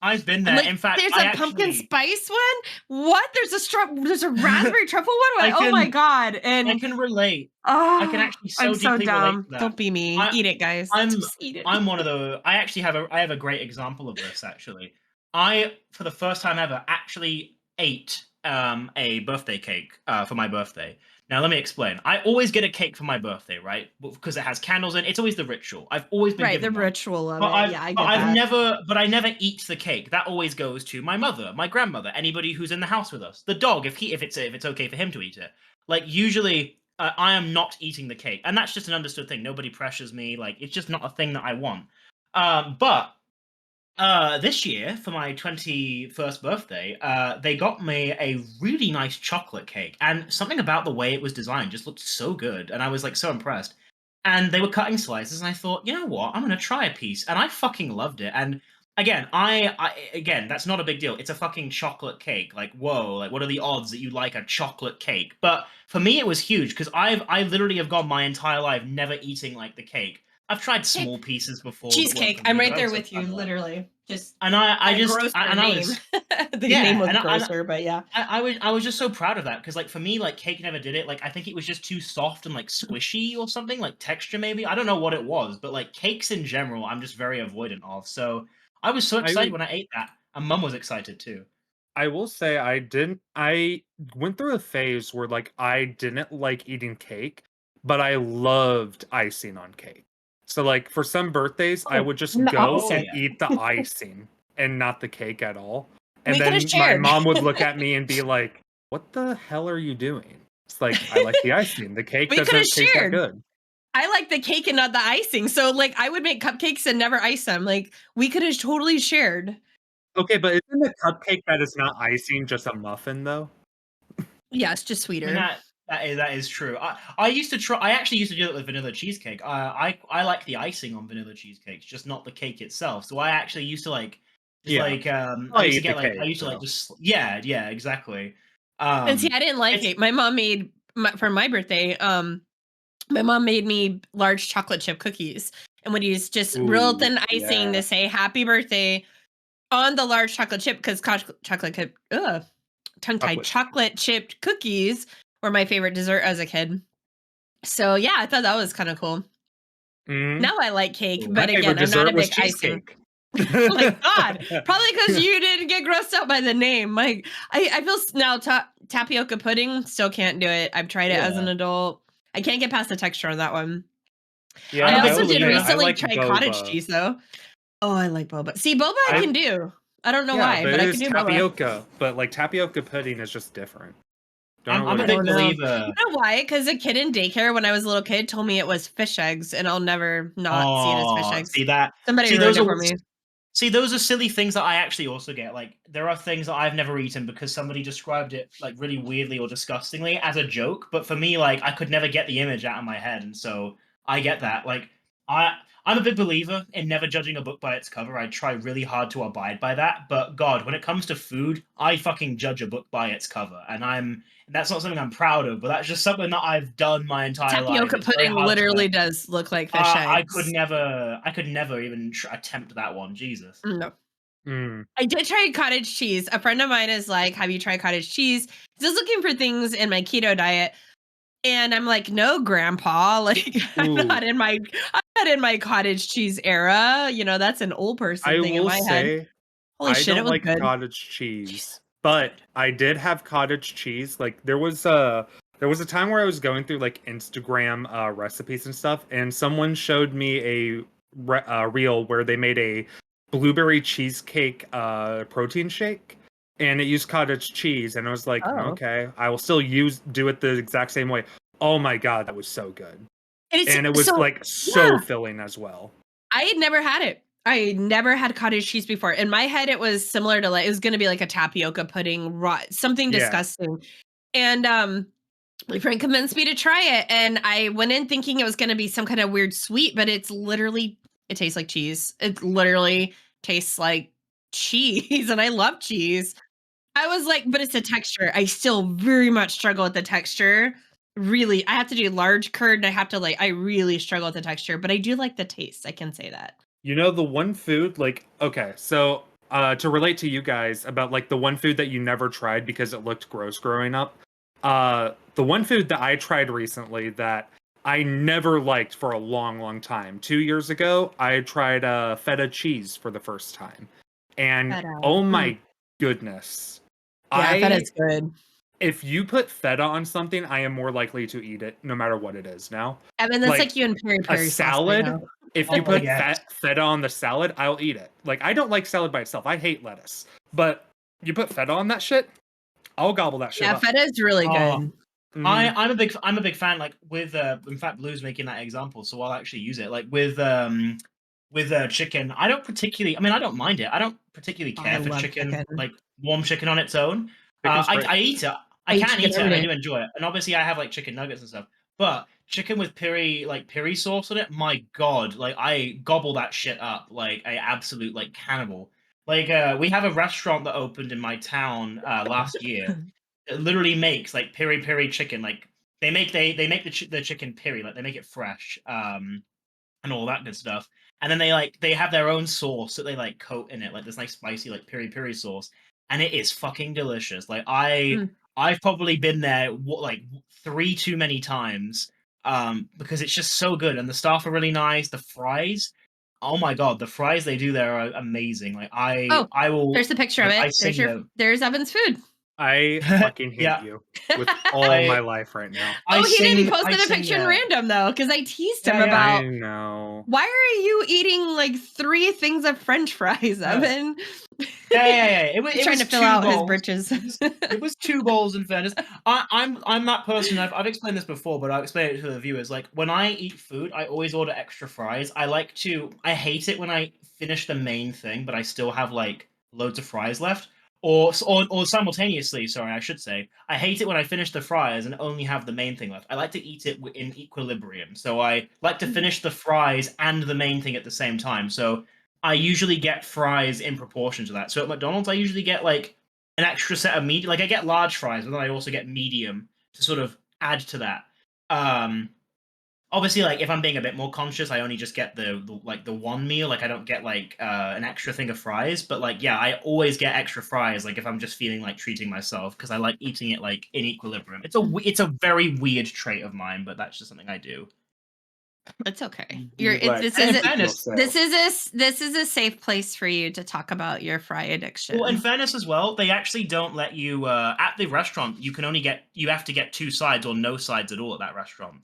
[SPEAKER 1] I've been there.
[SPEAKER 3] Like,
[SPEAKER 1] In fact,
[SPEAKER 3] there's
[SPEAKER 1] I
[SPEAKER 3] a pumpkin
[SPEAKER 1] actually,
[SPEAKER 3] spice one. What? There's a raspberry truffle one.
[SPEAKER 1] I
[SPEAKER 3] Oh my
[SPEAKER 1] can-
[SPEAKER 3] god!
[SPEAKER 1] I
[SPEAKER 3] And
[SPEAKER 1] can relate.
[SPEAKER 3] oh,
[SPEAKER 1] I can actually so
[SPEAKER 3] I'm so
[SPEAKER 1] deeply relate
[SPEAKER 3] dumb.
[SPEAKER 1] to that.
[SPEAKER 3] Don't be me.
[SPEAKER 1] I-
[SPEAKER 3] Eat it, guys.
[SPEAKER 1] I'm
[SPEAKER 3] Just eat it.
[SPEAKER 1] I'm one of the. I actually have a great example of this. Actually, I for the first time ever actually ate a birthday cake for my birthday. Now let me explain. I always get a cake for my birthday, right? Because it has candles in. It's always the ritual. I've always been
[SPEAKER 3] Right, the
[SPEAKER 1] given one.
[SPEAKER 3] ritual of
[SPEAKER 1] But
[SPEAKER 3] it. Yeah, I get
[SPEAKER 1] I've
[SPEAKER 3] that.
[SPEAKER 1] I never eat the cake. That always goes to my mother, my grandmother, anybody who's in the house with us. The dog, if it's okay for him to eat it. Like usually, I am not eating the cake, and that's just an understood thing. Nobody pressures me. Like it's just not a thing that I want. But this year for my 21st birthday, they got me a really nice chocolate cake, and something about the way it was designed just looked so good, and I was like so impressed. And they were cutting slices, and I thought, you know what, I'm gonna try a piece, and I fucking loved it. And again, again, that's not a big deal. It's a fucking chocolate cake. Like, whoa, like what are the odds that you like a chocolate cake? But for me, it was huge because I literally have gone my entire life never eating like the cake. I've tried small pieces before that weren't
[SPEAKER 3] Cheesecake.
[SPEAKER 1] for
[SPEAKER 3] I'm
[SPEAKER 1] me,
[SPEAKER 3] right
[SPEAKER 1] but I
[SPEAKER 3] there
[SPEAKER 1] was so
[SPEAKER 3] with you,
[SPEAKER 1] proud of that.
[SPEAKER 3] literally. Just
[SPEAKER 1] And I
[SPEAKER 3] a
[SPEAKER 1] just
[SPEAKER 3] grosser
[SPEAKER 1] and I
[SPEAKER 3] name.
[SPEAKER 1] was
[SPEAKER 3] The
[SPEAKER 1] yeah,
[SPEAKER 3] name was
[SPEAKER 1] and
[SPEAKER 3] grosser, but yeah.
[SPEAKER 1] I was just so proud of that because like for me like cake never did it. Like I think it was just too soft and like squishy or something, like texture maybe. I don't know what it was, but like cakes in general I'm just very avoidant of. So I was so excited when I ate that, and mum was excited too.
[SPEAKER 2] I will say I went through a phase where like I didn't like eating cake, but I loved icing on cake. So like for some birthdays, I
[SPEAKER 3] Oh,
[SPEAKER 2] would just
[SPEAKER 3] I'm the
[SPEAKER 2] go
[SPEAKER 3] opposite.
[SPEAKER 2] and eat the icing and not the cake at all. And
[SPEAKER 3] We could have
[SPEAKER 2] then my
[SPEAKER 3] shared.
[SPEAKER 2] mom would look at me and be like, "What the hell are you doing?" It's like, "I like the icing. The cake
[SPEAKER 3] We could have
[SPEAKER 2] doesn't taste that
[SPEAKER 3] shared.
[SPEAKER 2] good."
[SPEAKER 3] I like the cake and not the icing. So like I would make cupcakes and never ice them. Like we could have totally shared.
[SPEAKER 2] Okay, but isn't a cupcake that is not icing just a muffin though?
[SPEAKER 3] Yeah, it's just
[SPEAKER 1] I
[SPEAKER 3] sweeter.
[SPEAKER 1] mean that is true. I used to try. I actually used to do it with vanilla cheesecake. I like the icing on vanilla cheesecakes, just not the cake itself. So I actually used to like just
[SPEAKER 2] Yeah.
[SPEAKER 1] like
[SPEAKER 2] I
[SPEAKER 1] I used to
[SPEAKER 2] eat
[SPEAKER 1] get
[SPEAKER 2] the
[SPEAKER 1] like I
[SPEAKER 2] cake,
[SPEAKER 1] used to like
[SPEAKER 2] so.
[SPEAKER 1] just yeah exactly.
[SPEAKER 3] And see, I didn't like
[SPEAKER 1] It's
[SPEAKER 3] it. My mom made for my birthday. My mom made me large chocolate chip cookies and would use just real
[SPEAKER 2] Ooh,
[SPEAKER 3] thin icing
[SPEAKER 2] yeah.
[SPEAKER 3] to say happy birthday on the large chocolate chip because chocolate chip, tongue tied chocolate chipped cookies were my favorite dessert as a kid. So yeah, I thought that was kind of cool.
[SPEAKER 2] Mhm.
[SPEAKER 3] Now I like cake,
[SPEAKER 2] My
[SPEAKER 3] but
[SPEAKER 2] favorite
[SPEAKER 3] again, I'm not
[SPEAKER 2] dessert
[SPEAKER 3] a
[SPEAKER 2] was
[SPEAKER 3] big icing.
[SPEAKER 2] cheesecake.
[SPEAKER 3] Oh my god! Probably because you didn't get grossed out by the name. Like I feel now tapioca pudding still can't do it. I've tried it as an
[SPEAKER 1] Yeah.
[SPEAKER 3] adult. I can't get past the texture on that one.
[SPEAKER 2] Yeah,
[SPEAKER 1] I'm a
[SPEAKER 3] I
[SPEAKER 1] big
[SPEAKER 3] also did
[SPEAKER 1] believer.
[SPEAKER 2] I
[SPEAKER 3] recently
[SPEAKER 2] like
[SPEAKER 3] try cottage
[SPEAKER 2] boba.
[SPEAKER 3] cheese though. Oh, I like boba. See, boba I can do. I don't know
[SPEAKER 2] Yeah,
[SPEAKER 3] why,
[SPEAKER 2] but
[SPEAKER 3] but
[SPEAKER 2] it
[SPEAKER 3] I
[SPEAKER 2] is
[SPEAKER 3] can do boba.
[SPEAKER 2] tapioca. But like tapioca pudding is just different. Don't know
[SPEAKER 1] I'm
[SPEAKER 2] what
[SPEAKER 1] a
[SPEAKER 3] I
[SPEAKER 2] it
[SPEAKER 1] big
[SPEAKER 3] don't
[SPEAKER 2] is.
[SPEAKER 3] know.
[SPEAKER 1] believer.
[SPEAKER 3] You know why? Because a kid in daycare when I was a little kid told me it was fish eggs, and I'll never not see it as fish
[SPEAKER 1] Oh,
[SPEAKER 3] eggs.
[SPEAKER 1] see that?
[SPEAKER 3] Somebody
[SPEAKER 1] See
[SPEAKER 3] ruined
[SPEAKER 1] those
[SPEAKER 3] it
[SPEAKER 1] are
[SPEAKER 3] for me.
[SPEAKER 1] See, those are silly things that I actually also get. Like, there are things that I've never eaten because somebody described it like really weirdly or disgustingly as a joke. But for me, like, I could never get the image out of my head, and so I get that. Like, I'm a big believer in never judging a book by its cover. I try really hard to abide by that. But God, when it comes to food, I fucking judge a book by its cover, and that's not something I'm proud of. But that's just something that I've done my entire life.
[SPEAKER 3] Tapioca
[SPEAKER 1] It's very
[SPEAKER 3] pudding
[SPEAKER 1] hard to.
[SPEAKER 3] literally does look like fish eggs.
[SPEAKER 1] I could never even attempt that one. Jesus.
[SPEAKER 3] No.
[SPEAKER 2] Mm.
[SPEAKER 3] I did try cottage cheese. A friend of mine is like, "Have you tried cottage cheese?" He's just looking for things in my keto diet. And I'm like, "No, grandpa, like
[SPEAKER 2] Ooh.
[SPEAKER 3] I'm not in my cottage cheese era. You know, that's an old person
[SPEAKER 2] I
[SPEAKER 3] thing in
[SPEAKER 2] will
[SPEAKER 3] my head."
[SPEAKER 2] say,
[SPEAKER 3] Holy
[SPEAKER 2] I
[SPEAKER 3] shit, it
[SPEAKER 2] don't
[SPEAKER 3] was
[SPEAKER 2] like
[SPEAKER 3] good.
[SPEAKER 2] cottage cheese, But I did have cottage cheese. Like there was a time where I was going through like Instagram recipes and stuff, and someone showed me a reel where they made a blueberry cheesecake protein shake, and it used cottage cheese, and I was like,
[SPEAKER 3] Oh.
[SPEAKER 2] okay, I will still do it the exact same way. Oh my god, that was so good,
[SPEAKER 3] And
[SPEAKER 2] it was
[SPEAKER 3] so,
[SPEAKER 2] like so
[SPEAKER 3] yeah.
[SPEAKER 2] filling as well.
[SPEAKER 3] I had never had it. I never had cottage cheese before. In my head, it was similar to like it was going to be like a tapioca pudding, something
[SPEAKER 2] Yeah.
[SPEAKER 3] disgusting. And my friend convinced me to try it, and I went in thinking it was going to be some kind of weird sweet, but it tastes like cheese. It literally tastes like cheese, and I love cheese. I was like, but it's the texture. I still very much struggle with the texture. Really, I have to do large curd, and I really struggle with the texture, but I do like the taste. I can say that.
[SPEAKER 2] You know, the one food, like, okay, so to relate to you guys about like the one food that you never tried because it looked gross growing up, the one food that I tried recently that I never liked for a long, long time. 2 years ago, I tried feta cheese for the first time. And
[SPEAKER 3] Feta.
[SPEAKER 2] oh my goodness.
[SPEAKER 3] Yeah, feta's good.
[SPEAKER 2] If you put feta on something, I am more likely to eat it no matter what it is now.
[SPEAKER 3] Evan, that's like you and peri
[SPEAKER 2] A
[SPEAKER 3] sauce right
[SPEAKER 2] salad,
[SPEAKER 3] now.
[SPEAKER 2] if you
[SPEAKER 1] Oh,
[SPEAKER 2] put
[SPEAKER 1] yes.
[SPEAKER 2] feta on the salad, I'll eat it. Like, I don't like salad by itself. I hate lettuce. But you put feta on that shit, I'll gobble that shit
[SPEAKER 3] Yeah,
[SPEAKER 2] up.
[SPEAKER 3] feta is really
[SPEAKER 1] Oh,
[SPEAKER 3] good.
[SPEAKER 1] I'm a big fan. Like with in fact, Blue's making that example, so I'll actually use it. Like with chicken, I don't particularly. I mean, I don't mind it. I don't particularly
[SPEAKER 3] Oh, I
[SPEAKER 1] care for
[SPEAKER 3] love
[SPEAKER 1] chicken,
[SPEAKER 3] chicken.
[SPEAKER 1] like warm chicken on its own.
[SPEAKER 2] Chicken's great.
[SPEAKER 1] I eat it.
[SPEAKER 3] I
[SPEAKER 1] I
[SPEAKER 3] eat
[SPEAKER 1] can
[SPEAKER 3] chicken
[SPEAKER 1] eat it,
[SPEAKER 3] every
[SPEAKER 1] and I
[SPEAKER 3] day.
[SPEAKER 1] do enjoy it. And obviously, I have like chicken nuggets and stuff. But chicken with piri sauce on it, my god! Like I gobble that shit up like a absolute like cannibal. Like we have a restaurant that opened in my town last year. It literally makes like piri chicken. Like they make the chicken piri, like they make it fresh. And all that good stuff. And then they have their own sauce that they like coat in it, like this nice spicy like piri sauce, and it is fucking delicious. Like
[SPEAKER 3] Mm.
[SPEAKER 1] I've probably been there like three too many times, because it's just so good, and the staff are really nice. The fries, oh my god, the fries they do there are amazing. Like
[SPEAKER 3] Oh,
[SPEAKER 1] I will.
[SPEAKER 3] there's a picture of
[SPEAKER 1] Like, I
[SPEAKER 3] it.
[SPEAKER 1] sing them.
[SPEAKER 3] There's Evan's food.
[SPEAKER 2] I fucking hate
[SPEAKER 1] Yeah.
[SPEAKER 2] you with all my life right now.
[SPEAKER 1] I
[SPEAKER 3] He did. He
[SPEAKER 1] sing. I
[SPEAKER 3] posted a
[SPEAKER 1] sing,
[SPEAKER 3] picture in random though, because I teased him
[SPEAKER 1] Yeah, yeah.
[SPEAKER 3] about
[SPEAKER 2] I know.
[SPEAKER 3] why are you eating like 3 things of French fries, Evan?
[SPEAKER 1] Yeah. It
[SPEAKER 3] He's
[SPEAKER 1] was
[SPEAKER 3] trying to fill
[SPEAKER 1] two
[SPEAKER 3] out his
[SPEAKER 1] bowls.
[SPEAKER 3] britches.
[SPEAKER 1] It was 2 bowls. In fairness, I'm that person. I've explained this before, but I'll explain it to the viewers. Like when I eat food, I always order extra fries. I hate it when I finish the main thing, but I still have like loads of fries left. Or simultaneously, sorry, I should say. I hate it when I finish the fries and only have the main thing left. I like to eat it in equilibrium. So I like to finish the fries and the main thing at the same time. So I usually get fries in proportion to that. So at McDonald's, I usually get like an extra set of meat. Like I get large fries, but then I also get medium to sort of add to that. Obviously, like if I'm being a bit more conscious, I only just get the one meal. Like I don't get like an extra thing of fries. But like yeah, I always get extra fries. Like if I'm just feeling like treating myself, because I like eating it like in equilibrium. It's a very weird trait of mine, but that's just something I do.
[SPEAKER 3] It's okay. This is a safe place for you to talk about your fry addiction.
[SPEAKER 1] Well, in fairness as well, they actually don't let you at the restaurant. You have to get 2 sides or no sides at all at that restaurant.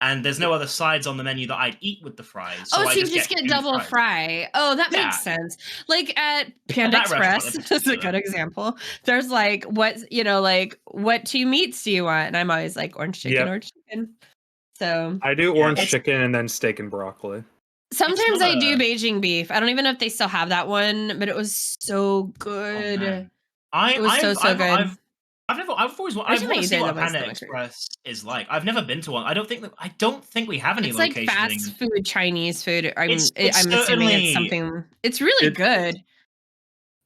[SPEAKER 1] And there's no other sides on the menu that I'd eat with the fries. So
[SPEAKER 3] you just get
[SPEAKER 1] 2
[SPEAKER 3] double
[SPEAKER 1] fries.
[SPEAKER 3] fry. Oh, that
[SPEAKER 1] Yeah.
[SPEAKER 3] makes sense. Like at Panda
[SPEAKER 1] that restaurant
[SPEAKER 3] Express,
[SPEAKER 1] in
[SPEAKER 3] that's a good
[SPEAKER 1] particular.
[SPEAKER 3] example. There's like what 2 meats do you want? And I'm always like orange chicken,
[SPEAKER 2] Yep.
[SPEAKER 3] orange chicken. So
[SPEAKER 2] I do
[SPEAKER 1] Yeah,
[SPEAKER 2] orange
[SPEAKER 1] it's-
[SPEAKER 2] chicken and then steak and broccoli.
[SPEAKER 3] sometimes
[SPEAKER 1] not
[SPEAKER 3] I do
[SPEAKER 1] a-
[SPEAKER 3] Beijing beef. I don't even know if they still have that one, but it was so good.
[SPEAKER 1] man.
[SPEAKER 3] It was so good.
[SPEAKER 1] I've always
[SPEAKER 3] Every
[SPEAKER 1] I
[SPEAKER 3] time I
[SPEAKER 1] want to
[SPEAKER 3] eat
[SPEAKER 1] see
[SPEAKER 3] it,
[SPEAKER 1] what a
[SPEAKER 3] my
[SPEAKER 1] Panda
[SPEAKER 3] stomach hurts.
[SPEAKER 1] Express is like. I've never been to one. I don't think we have any
[SPEAKER 3] It's like
[SPEAKER 1] locations.
[SPEAKER 3] fast food Chinese food. I'm
[SPEAKER 1] It's
[SPEAKER 3] assuming it's
[SPEAKER 1] certainly-
[SPEAKER 3] something. It's really good.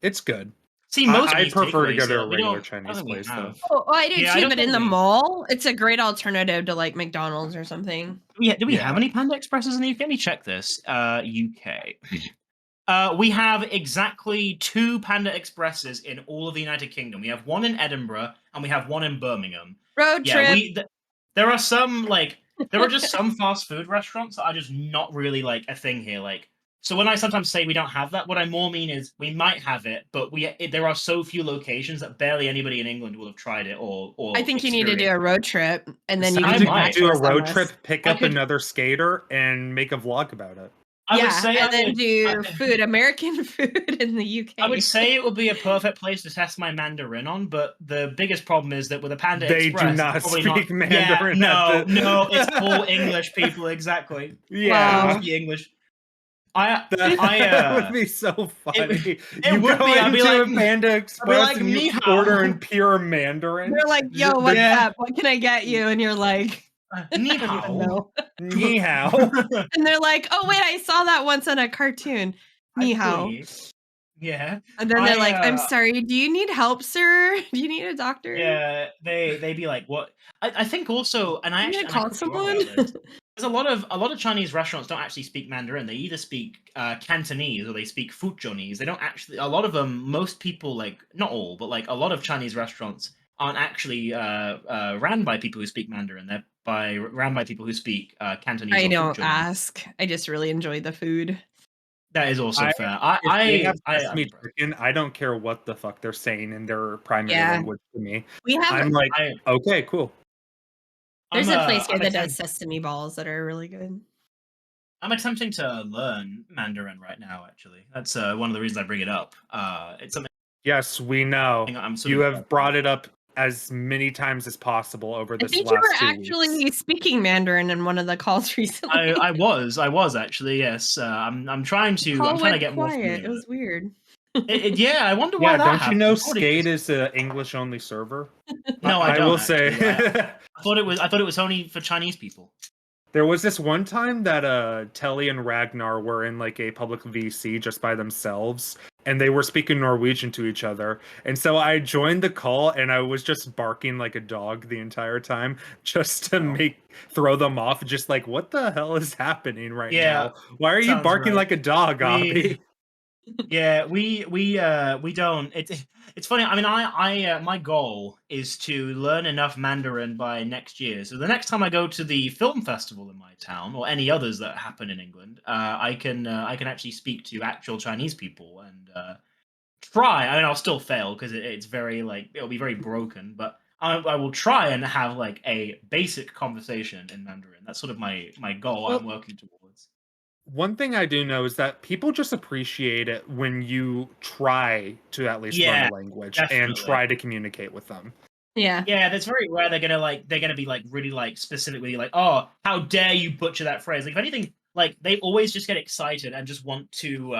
[SPEAKER 2] It's good.
[SPEAKER 1] See, most of
[SPEAKER 2] I
[SPEAKER 1] these
[SPEAKER 2] prefer to
[SPEAKER 1] takeaways
[SPEAKER 2] go to
[SPEAKER 1] here,
[SPEAKER 2] a
[SPEAKER 1] we
[SPEAKER 2] regular
[SPEAKER 1] don't- I
[SPEAKER 2] Chinese
[SPEAKER 1] don't think we
[SPEAKER 2] place,
[SPEAKER 1] have.
[SPEAKER 2] though.
[SPEAKER 3] Oh, I do
[SPEAKER 1] Yeah, I
[SPEAKER 3] too,
[SPEAKER 1] don't
[SPEAKER 3] but in
[SPEAKER 1] think
[SPEAKER 3] the
[SPEAKER 1] we-
[SPEAKER 3] mall, it's a great alternative to like McDonald's or something.
[SPEAKER 1] Do we have
[SPEAKER 2] Yeah.
[SPEAKER 1] any Panda Expresses in the UK? Let me check this. UK. We have exactly 2 Panda Expresses in all of the United Kingdom. We have one in Edinburgh and we have one in Birmingham.
[SPEAKER 3] Road
[SPEAKER 1] Yeah,
[SPEAKER 3] trip.
[SPEAKER 1] there are some like there are just some fast food restaurants that are just not really like a thing here. Like So when I sometimes say we don't have that, what I more mean is we might have it, but there are so few locations that barely anybody in England will have tried it or
[SPEAKER 3] I think you need to do a road trip, and then you
[SPEAKER 2] I
[SPEAKER 3] can
[SPEAKER 1] I
[SPEAKER 3] come
[SPEAKER 1] might.
[SPEAKER 3] back
[SPEAKER 2] do
[SPEAKER 3] to
[SPEAKER 2] a
[SPEAKER 3] us on
[SPEAKER 2] road
[SPEAKER 3] this.
[SPEAKER 2] trip, pick
[SPEAKER 1] I
[SPEAKER 2] up
[SPEAKER 1] could-
[SPEAKER 2] another skater, and make a vlog about it.
[SPEAKER 1] I would
[SPEAKER 3] Yeah,
[SPEAKER 1] say
[SPEAKER 3] and then do food, American food in the UK.
[SPEAKER 1] I would say it would be a perfect place to test my Mandarin on, but the biggest problem is that with a Panda
[SPEAKER 2] They
[SPEAKER 1] Express,
[SPEAKER 2] do not
[SPEAKER 1] it's probably
[SPEAKER 2] speak
[SPEAKER 1] not,
[SPEAKER 2] Mandarin.
[SPEAKER 1] Yeah, no, it's full English, people. Exactly.
[SPEAKER 2] Yeah.
[SPEAKER 3] Wow.
[SPEAKER 1] The English. I
[SPEAKER 2] That would be so funny.
[SPEAKER 1] it
[SPEAKER 2] You
[SPEAKER 1] would
[SPEAKER 2] go
[SPEAKER 1] be. I'd be
[SPEAKER 2] into
[SPEAKER 1] like,
[SPEAKER 2] a Panda Express
[SPEAKER 1] like,
[SPEAKER 2] and you
[SPEAKER 1] "Ni hao."
[SPEAKER 2] order in pure Mandarin.
[SPEAKER 3] They're like, "Yo, what's
[SPEAKER 1] Yeah.
[SPEAKER 3] up? What can I get you?" And you're like,
[SPEAKER 1] Ni
[SPEAKER 3] "I don't even
[SPEAKER 1] hao.
[SPEAKER 3] know."
[SPEAKER 2] Ni hao.
[SPEAKER 3] And they're like, "Oh wait, I saw that once on a cartoon." Ni hao.
[SPEAKER 1] Yeah.
[SPEAKER 3] And then they're
[SPEAKER 1] I,
[SPEAKER 3] like, "I'm sorry. Do you need help, sir? Do you need a doctor?"
[SPEAKER 1] Yeah, they'd be like, "What?" I think also, and I
[SPEAKER 3] You
[SPEAKER 1] actually
[SPEAKER 3] gonna call
[SPEAKER 1] and I forgot
[SPEAKER 3] someone?
[SPEAKER 1] about this. There's a lot of Chinese restaurants don't actually speak Mandarin. They either speak Cantonese or they speak Fujonese. They don't actually. A lot of them, most people, like not all, but like a lot of Chinese restaurants aren't actually ran by people who speak Mandarin. They're ran by people who speak Cantonese
[SPEAKER 3] I
[SPEAKER 1] or
[SPEAKER 3] don't
[SPEAKER 1] Fujonese.
[SPEAKER 3] ask. I just really enjoy the food.
[SPEAKER 1] That is also fair.
[SPEAKER 2] If they have
[SPEAKER 1] I'm
[SPEAKER 2] sesame
[SPEAKER 1] impressed.
[SPEAKER 2] chicken, I don't care what the fuck they're saying in their primary
[SPEAKER 3] Yeah.
[SPEAKER 2] language to me.
[SPEAKER 3] We have
[SPEAKER 2] I'm like, okay, cool.
[SPEAKER 3] there's a place here
[SPEAKER 1] I'm
[SPEAKER 3] that does
[SPEAKER 1] attempt-
[SPEAKER 3] sesame balls that are really good.
[SPEAKER 1] I'm attempting to learn Mandarin right now. Actually, that's one of the reasons I bring it up. It's something.
[SPEAKER 2] Yes, we know.
[SPEAKER 1] I'm sort
[SPEAKER 2] You
[SPEAKER 1] of
[SPEAKER 2] have brought it up as many times as possible over
[SPEAKER 3] I
[SPEAKER 2] this
[SPEAKER 3] think you
[SPEAKER 2] last
[SPEAKER 3] were
[SPEAKER 2] 2
[SPEAKER 3] actually
[SPEAKER 2] weeks.
[SPEAKER 3] speaking Mandarin in one of the calls recently.
[SPEAKER 1] I was actually, yes. I'm trying to
[SPEAKER 3] Call went
[SPEAKER 1] get more
[SPEAKER 3] quiet.
[SPEAKER 1] familiar
[SPEAKER 3] It
[SPEAKER 1] with
[SPEAKER 3] was weird.
[SPEAKER 1] Yeah, I wonder why
[SPEAKER 2] Yeah,
[SPEAKER 1] that
[SPEAKER 2] don't you
[SPEAKER 1] happened.
[SPEAKER 2] know
[SPEAKER 1] Probably
[SPEAKER 2] Skade
[SPEAKER 1] 'cause-
[SPEAKER 2] is an English-only server?
[SPEAKER 1] No, I don't
[SPEAKER 2] will
[SPEAKER 1] actually.
[SPEAKER 2] say.
[SPEAKER 1] I thought it was only for Chinese people.
[SPEAKER 2] There was this one time that Telly and Ragnar were in like a public VC just by themselves, and they were speaking Norwegian to each other. And so I joined the call, and I was just barking like a dog the entire time, just to throw them off. Just like, what the hell is happening right now? Why are you
[SPEAKER 1] sounds
[SPEAKER 2] barking
[SPEAKER 1] right.
[SPEAKER 2] like a dog, Obby?
[SPEAKER 1] Yeah, we don't. It's funny. I mean, my goal is to learn enough Mandarin by next year. So the next time I go to the film festival in my town or any others that happen in England, I can actually speak to actual Chinese people and try. I mean, I'll still fail because it's very like it'll be very broken, but I will try and have like a basic conversation in Mandarin. That's sort of my goal I'm working towards.
[SPEAKER 2] One thing I do know is that people just appreciate it when you try to at least learn the language and
[SPEAKER 1] definitely.
[SPEAKER 2] try to communicate with them.
[SPEAKER 3] Yeah.
[SPEAKER 1] Yeah, that's very rare. They're gonna be like really like specifically like, oh, how dare you butcher that phrase? Like if anything, like they always just get excited and just want to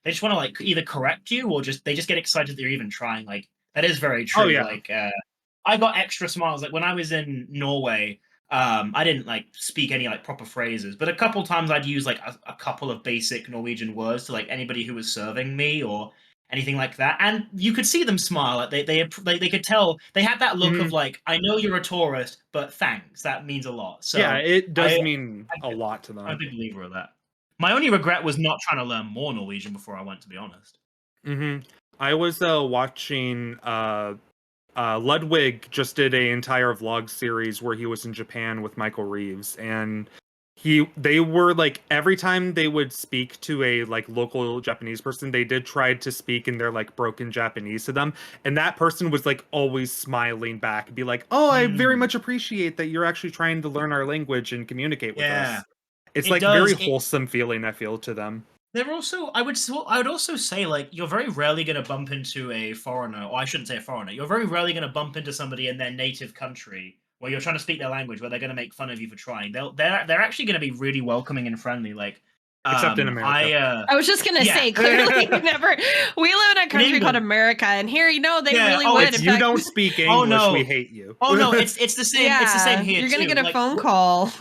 [SPEAKER 1] they just want to like either correct you or they just get excited that you're even trying. Like that is very true.
[SPEAKER 2] Oh, yeah.
[SPEAKER 1] Like I got extra smiles. Like when I was in Norway, I didn't like speak any like proper phrases, but a couple times I'd use like a couple of basic Norwegian words to like anybody who was serving me or anything like that, and you could see them smile. Like they could tell they had that look of like, I know you're a tourist, but thanks, that means a lot. So
[SPEAKER 2] yeah, it does mean a lot to
[SPEAKER 1] I'm a
[SPEAKER 2] them.
[SPEAKER 1] big believer of that. My only regret was not trying to learn more Norwegian before I went, to be honest.
[SPEAKER 2] I was watching Ludwig just did an entire vlog series where he was in Japan with Michael Reeves, and they were like every time they would speak to a like local Japanese person, they did try to speak in their like broken Japanese to them, and that person was like always smiling back and be like, oh, I very much appreciate that you're actually trying to learn our language and communicate with us. It's like very wholesome feeling, I feel, to them.
[SPEAKER 1] They're also, I would also say, like, you're very rarely going to bump into a foreigner, or I shouldn't say a foreigner. You're very rarely going to bump into somebody in their native country where you're trying to speak their language, where they're going to make fun of you for trying. They're actually going to be really welcoming and friendly. Like,
[SPEAKER 2] except in America.
[SPEAKER 3] I was just gonna say, clearly, we live in a country called America, and here, they really would.
[SPEAKER 2] If you don't speak English, we hate you.
[SPEAKER 1] Oh no, it's the same. It's the same here.
[SPEAKER 3] You're gonna
[SPEAKER 1] too.
[SPEAKER 3] get a phone call.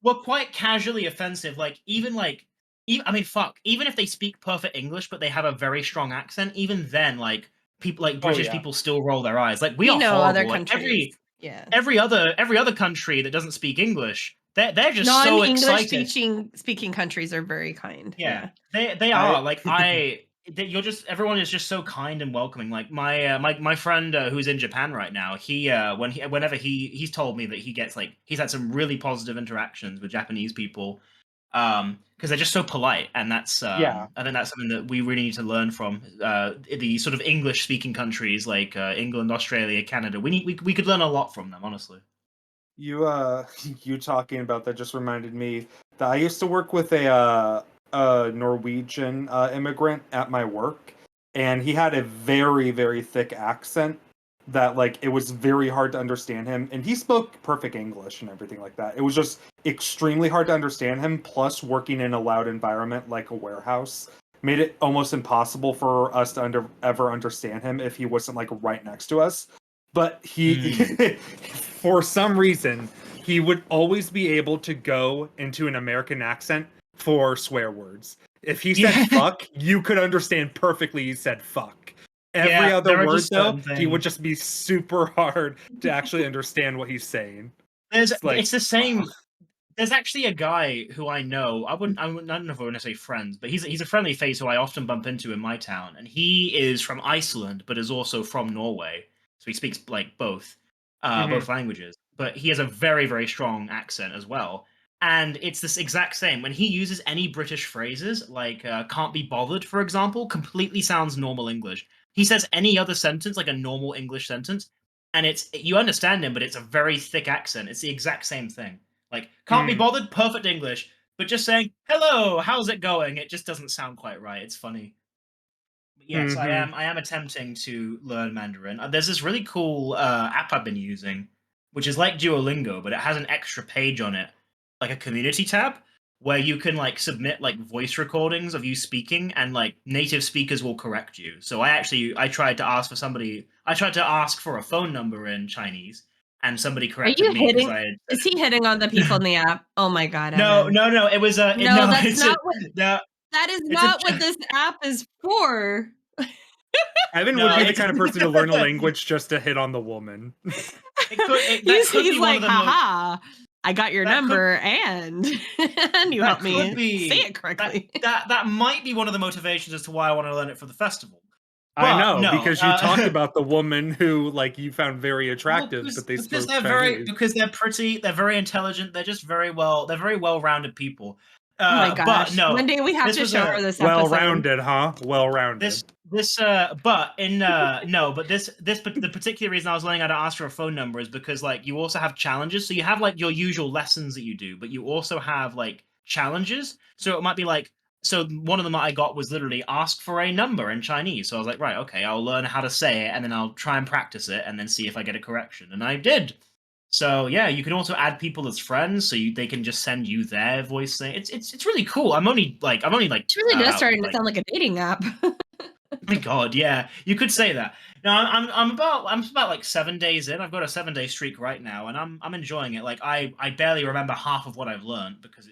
[SPEAKER 1] We're quite casually offensive. Like even I mean, fuck. Even if they speak perfect English, but they have a very strong accent, even then, like people like British people still roll their eyes. Like we are
[SPEAKER 3] know
[SPEAKER 1] horrible.
[SPEAKER 3] other
[SPEAKER 1] Like,
[SPEAKER 3] countries.
[SPEAKER 1] every other country that doesn't speak English, they're just so
[SPEAKER 3] non-English
[SPEAKER 1] excited.
[SPEAKER 3] speaking countries are very kind.
[SPEAKER 1] Yeah, they are. Like everyone is just so kind and welcoming. Like my friend who's in Japan right now, whenever he's told me that he's had some really positive interactions with Japanese people. because they're just so polite, and that's
[SPEAKER 2] Yeah.
[SPEAKER 1] I think that's something that we really need to learn from the sort of English speaking countries like England, Australia, Canada. We could learn a lot from them, honestly.
[SPEAKER 2] You you talking about that just reminded me that I used to work with a Norwegian immigrant at my work, and he had a very, very thick accent that like it was very hard to understand him, and he spoke perfect English and everything like that. It was just extremely hard to understand him, plus working in a loud environment like a warehouse made it almost impossible for us to ever understand him if he wasn't like right next to us. But for some reason, he would always be able to go into an American accent for swear words. If he said fuck, you could understand perfectly he said fuck. Every other word, though, he would just be super hard to actually understand what he's saying.
[SPEAKER 1] It's the same. There's actually a guy who I know. I don't know if I want to say friends, but he's a friendly face who I often bump into in my town, and he is from Iceland, but is also from Norway. So he speaks like both languages. But he has a very, very strong accent as well, and it's this exact same. When he uses any British phrases, like "can't be bothered," for example, completely sounds normal English. He says any other sentence like a normal English sentence, and you understand him, but it's a very thick accent. It's the exact same thing. Like, can't be bothered, perfect English, but just saying, hello, how's it going? It just doesn't sound quite right. It's funny. But yes, I am attempting to learn Mandarin. There's this really cool app I've been using, which is like Duolingo, but it has an extra page on it, like a community tab, where you can like submit like voice recordings of you speaking, and like native speakers will correct you. So I tried to ask for a phone number in Chinese, and somebody
[SPEAKER 3] Are you
[SPEAKER 1] corrected me because
[SPEAKER 3] hitting?
[SPEAKER 1] I had
[SPEAKER 3] Is he hitting on the people in the app? Oh my god,
[SPEAKER 1] no,
[SPEAKER 3] Evan.
[SPEAKER 1] no. It was
[SPEAKER 3] No,
[SPEAKER 1] no.
[SPEAKER 3] that's
[SPEAKER 1] It's
[SPEAKER 3] not what.
[SPEAKER 1] no.
[SPEAKER 3] That is
[SPEAKER 1] It's a
[SPEAKER 3] not what this app is for.
[SPEAKER 2] Evan
[SPEAKER 1] no.
[SPEAKER 2] would be the
[SPEAKER 1] It's
[SPEAKER 2] kind of person to learn a language just to hit on the woman.
[SPEAKER 3] He's
[SPEAKER 1] be one
[SPEAKER 3] like,
[SPEAKER 1] of the most.
[SPEAKER 3] haha, I got your
[SPEAKER 1] That could-
[SPEAKER 3] number and you helped me say it correctly.
[SPEAKER 1] That might be one of the motivations as to why I want to learn it for the festival.
[SPEAKER 2] I
[SPEAKER 1] But
[SPEAKER 2] know,
[SPEAKER 1] no,
[SPEAKER 2] because you talked about the woman who like you found very attractive, but they spoke Chinese.
[SPEAKER 1] because they're pretty, they're very intelligent, they're just very well-rounded people.
[SPEAKER 3] Oh my gosh.
[SPEAKER 1] But no,
[SPEAKER 3] One day we have to show her this episode.
[SPEAKER 2] Well-rounded, huh? Well-rounded.
[SPEAKER 1] But in no, but the particular reason I was learning how to ask for a phone number is because like you also have challenges. So you have like your usual lessons that you do, but you also have like challenges. So it might be like, so one of them that I got was literally ask for a number in Chinese. So I was like, right, okay, I'll learn how to say it, and then I'll try and practice it, and then see if I get a correction. And I did. So yeah, you can also add people as friends, so they can just send you their voice thing. It's really cool. I'm only like
[SPEAKER 3] It really does starting to sound like a dating app.
[SPEAKER 1] my god, yeah, you could say that. No, I'm about like 7 days in. I've got a 7 day streak right now, and I'm enjoying it. Like I barely remember half of what I've learned because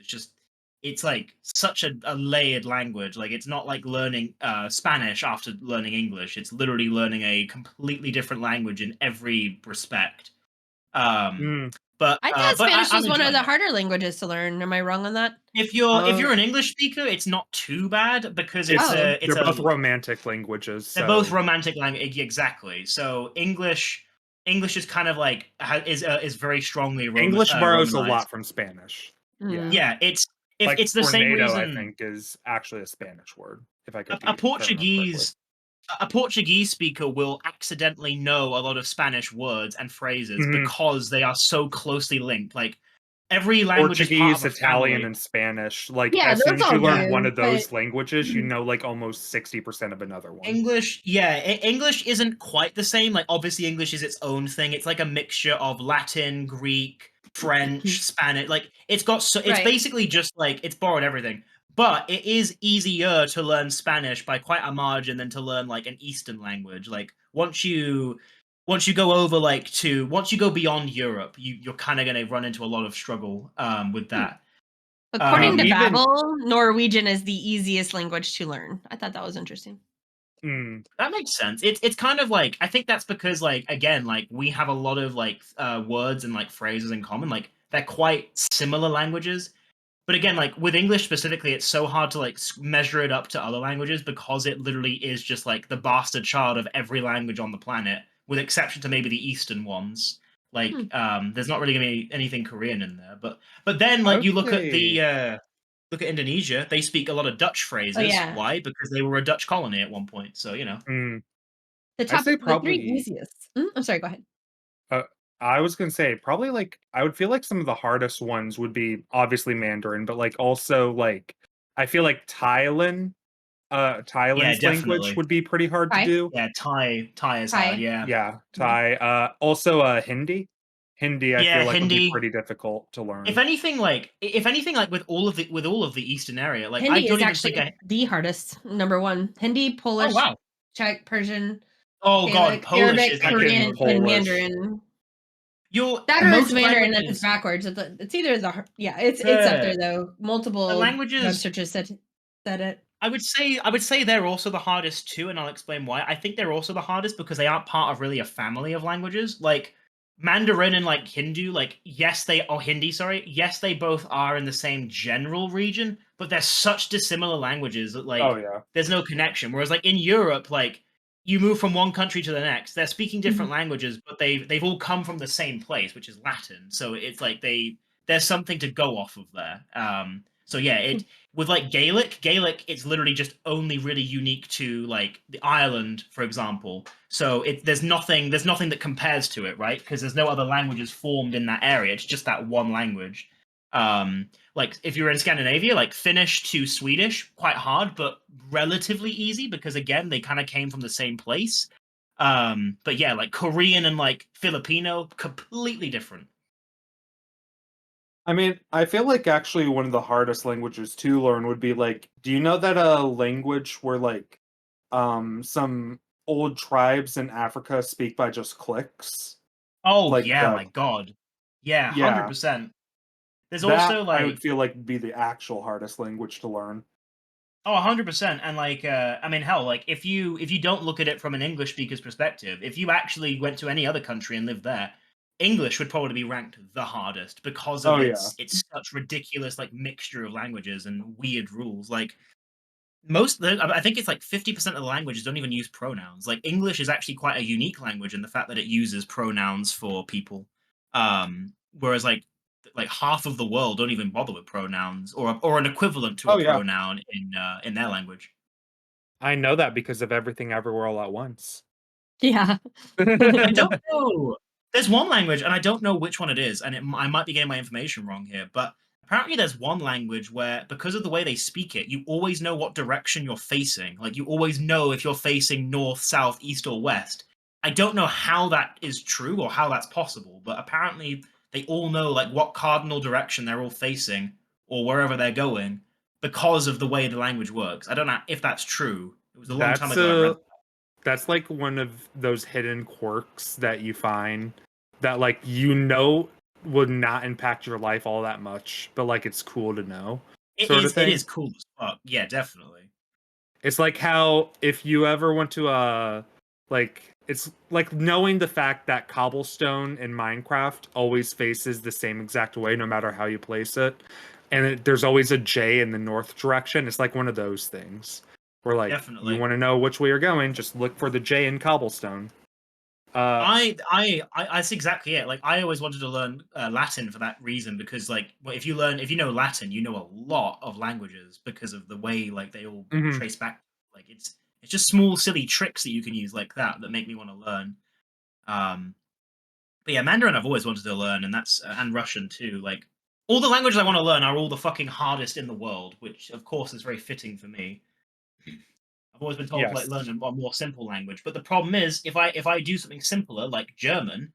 [SPEAKER 1] it's like such a layered language. Like it's not like learning Spanish after learning English. It's literally learning a completely different language in every respect. But
[SPEAKER 3] I thought Spanish was one of the
[SPEAKER 1] it.
[SPEAKER 3] harder languages to learn. Am I wrong on that?
[SPEAKER 1] If you're an English speaker, it's not too bad because
[SPEAKER 2] they're both romantic languages.
[SPEAKER 1] They're both romantic language, exactly. So English is kind of like is very strongly
[SPEAKER 2] English borrows
[SPEAKER 1] Romanized.
[SPEAKER 2] a lot from Spanish.
[SPEAKER 1] Yeah, it's
[SPEAKER 2] like
[SPEAKER 1] it's the same reason.
[SPEAKER 2] I think is actually a Spanish word. If I could,
[SPEAKER 1] a Portuguese speaker will accidentally know a lot of Spanish words and phrases because they are so closely linked. Like every language
[SPEAKER 2] Portuguese,
[SPEAKER 1] is part of
[SPEAKER 2] Italian,
[SPEAKER 1] family.
[SPEAKER 2] and Spanish. Like as soon as you learn one of those languages, you know like almost 60% of another one.
[SPEAKER 1] English isn't quite the same. Like obviously English is its own thing. It's like a mixture of Latin, Greek, French, Spanish. Like it's basically just like it's borrowed everything. But it is easier to learn Spanish by quite a margin than to learn like an Eastern language. Like once you go over once you go beyond Europe, you're kind of going to run into a lot of struggle with that.
[SPEAKER 3] According to Babbel, Norwegian is the easiest language to learn. I thought that was interesting.
[SPEAKER 1] That makes sense. It's kind of like, I think that's because like again like we have a lot of like words and like phrases in common. Like they're quite similar languages. But again, like with English specifically, it's so hard to like measure it up to other languages because it literally is just like the bastard child of every language on the planet, with exception to maybe the Eastern ones. Like, there's not really gonna be anything Korean in there. But then like you look at the Look at Indonesia. They speak a lot of Dutch
[SPEAKER 3] Oh
[SPEAKER 1] phrases.
[SPEAKER 3] yeah,
[SPEAKER 1] Why? Because they were a Dutch colony at one point. So,
[SPEAKER 2] Mm.
[SPEAKER 3] the
[SPEAKER 2] I say
[SPEAKER 3] 3
[SPEAKER 2] probably
[SPEAKER 3] easiest. I'm sorry. Go ahead.
[SPEAKER 2] Uh, I was gonna say probably like I would feel like some of the hardest ones would be obviously Mandarin, but like also like I feel like
[SPEAKER 1] yeah,
[SPEAKER 2] Thailand's language
[SPEAKER 1] definitely.
[SPEAKER 2] would be pretty hard to
[SPEAKER 3] Thai,
[SPEAKER 2] do.
[SPEAKER 1] Yeah, Thai is hard.
[SPEAKER 3] Thai.
[SPEAKER 1] Yeah.
[SPEAKER 2] Yeah,
[SPEAKER 3] Mhm.
[SPEAKER 2] Thai. Also Hindi. Hindi I
[SPEAKER 1] Yeah,
[SPEAKER 2] feel like would be
[SPEAKER 1] Hindi.
[SPEAKER 2] pretty difficult to
[SPEAKER 1] If
[SPEAKER 2] learn.
[SPEAKER 1] anything, if anything, like with all of the Eastern area, like I
[SPEAKER 3] Hindi
[SPEAKER 1] don't
[SPEAKER 3] is
[SPEAKER 1] even think
[SPEAKER 3] actually the hardest. Number one. Hindi,
[SPEAKER 1] Oh
[SPEAKER 3] Polish,
[SPEAKER 1] wow.
[SPEAKER 3] Czech, Persian,
[SPEAKER 1] Oh god,
[SPEAKER 3] Gaelic,
[SPEAKER 1] Polish
[SPEAKER 3] Arabic,
[SPEAKER 1] is like
[SPEAKER 2] Heckin'
[SPEAKER 3] Korean, and
[SPEAKER 2] Polish.
[SPEAKER 3] Mandarin.
[SPEAKER 1] you're
[SPEAKER 3] That or it's
[SPEAKER 1] most
[SPEAKER 3] Mandarin, and it's
[SPEAKER 1] languages.
[SPEAKER 3] backwards. It's either yeah, it's up there though.
[SPEAKER 1] The
[SPEAKER 3] Multiple web
[SPEAKER 1] languages
[SPEAKER 3] searches said it.
[SPEAKER 1] I would say they're also the hardest too, and I'll explain why. I think they're also the hardest because they aren't part of really a family of languages. Like Mandarin and like Hindu, like yes, they or Hindi, sorry, yes, they both are in the same general region, but they're such dissimilar languages that
[SPEAKER 2] Oh
[SPEAKER 1] like
[SPEAKER 2] yeah.
[SPEAKER 1] there's no connection. Whereas like in Europe, like you move from one country to the next, they're speaking different
[SPEAKER 3] Mhm.
[SPEAKER 1] languages, but they've all come from the same place, which is Latin. So it's like there's something to go off of there. So yeah, it with like Gaelic, it's literally just only really unique to like the Ireland, for example. So there's nothing that compares to it, right? Because there's no other languages formed in that area. It's just that one language. Like if you're in Scandinavia, like Finnish to Swedish, quite hard, but relatively easy because again, they kind of came from the same place. But yeah, like Korean and like Filipino, completely different.
[SPEAKER 2] I mean, I feel like actually one of the hardest languages to learn would be like, do you know that a language where like some old tribes in Africa speak by just clicks?
[SPEAKER 1] Oh
[SPEAKER 2] Like
[SPEAKER 1] yeah, my God. Yeah,
[SPEAKER 2] yeah,
[SPEAKER 1] 100%. There's
[SPEAKER 2] that
[SPEAKER 1] also
[SPEAKER 2] I would
[SPEAKER 1] like
[SPEAKER 2] feel like would be the actual hardest language to learn.
[SPEAKER 1] 100%. And like I mean hell, like if you don't look at it from an English speaker's perspective, if you actually went to any other country and lived there, English would probably be ranked the hardest because
[SPEAKER 2] Oh
[SPEAKER 1] of
[SPEAKER 2] yeah.
[SPEAKER 1] its such ridiculous like mixture of languages and weird rules. Like I think it's like 50% of the languages don't even use pronouns. Like English is actually quite a unique language in the fact that it uses pronouns for people. Whereas like half of the world don't even bother with pronouns or an equivalent to a
[SPEAKER 2] Oh yeah.
[SPEAKER 1] pronoun in their language.
[SPEAKER 2] I know that because of Everything Everywhere All at Once.
[SPEAKER 3] Yeah.
[SPEAKER 1] I don't know. There's one language, and I don't know which one it is, and I might be getting my information wrong here, but apparently there's one language where, because of the way they speak it, you always know what direction you're facing. Like, you always know if you're facing north, south, east, or west. I don't know how that is true or how that's possible, but apparently they all know, like, what cardinal direction they're all facing or wherever they're going because of the way the language works. I don't know if that's true. It was a long time
[SPEAKER 2] That's
[SPEAKER 1] ago I read.
[SPEAKER 2] that's like one of those hidden quirks that you find that like you know would not impact your life all that much, but like it's cool to know,
[SPEAKER 1] It
[SPEAKER 2] sort of
[SPEAKER 1] is it
[SPEAKER 2] thing.
[SPEAKER 1] is cool as fuck. Yeah, definitely.
[SPEAKER 2] It's like how if you ever went to a like it's like knowing the fact that cobblestone in Minecraft always faces the same exact way no matter how you place it. And there's always a J in the north direction. It's like one of those things where like you
[SPEAKER 1] Definitely.
[SPEAKER 2] want to know which way you're going, just look for the J in cobblestone. Uh
[SPEAKER 1] That's exactly it. Like I always wanted to learn Latin for that reason because like well, if you know Latin, you know a lot of languages because of the way like they all
[SPEAKER 2] mhm.
[SPEAKER 1] trace back. Like it's just small silly tricks that you can use like that make me want to learn. Um, but yeah, Mandarin I've always wanted to learn, and that's and Russian too. Like all the languages I want to learn are all the fucking hardest in the world, which of course is very fitting for me. I've always been told to like learn
[SPEAKER 2] Yes.
[SPEAKER 1] a more simple language, but the problem is if I do something simpler like German,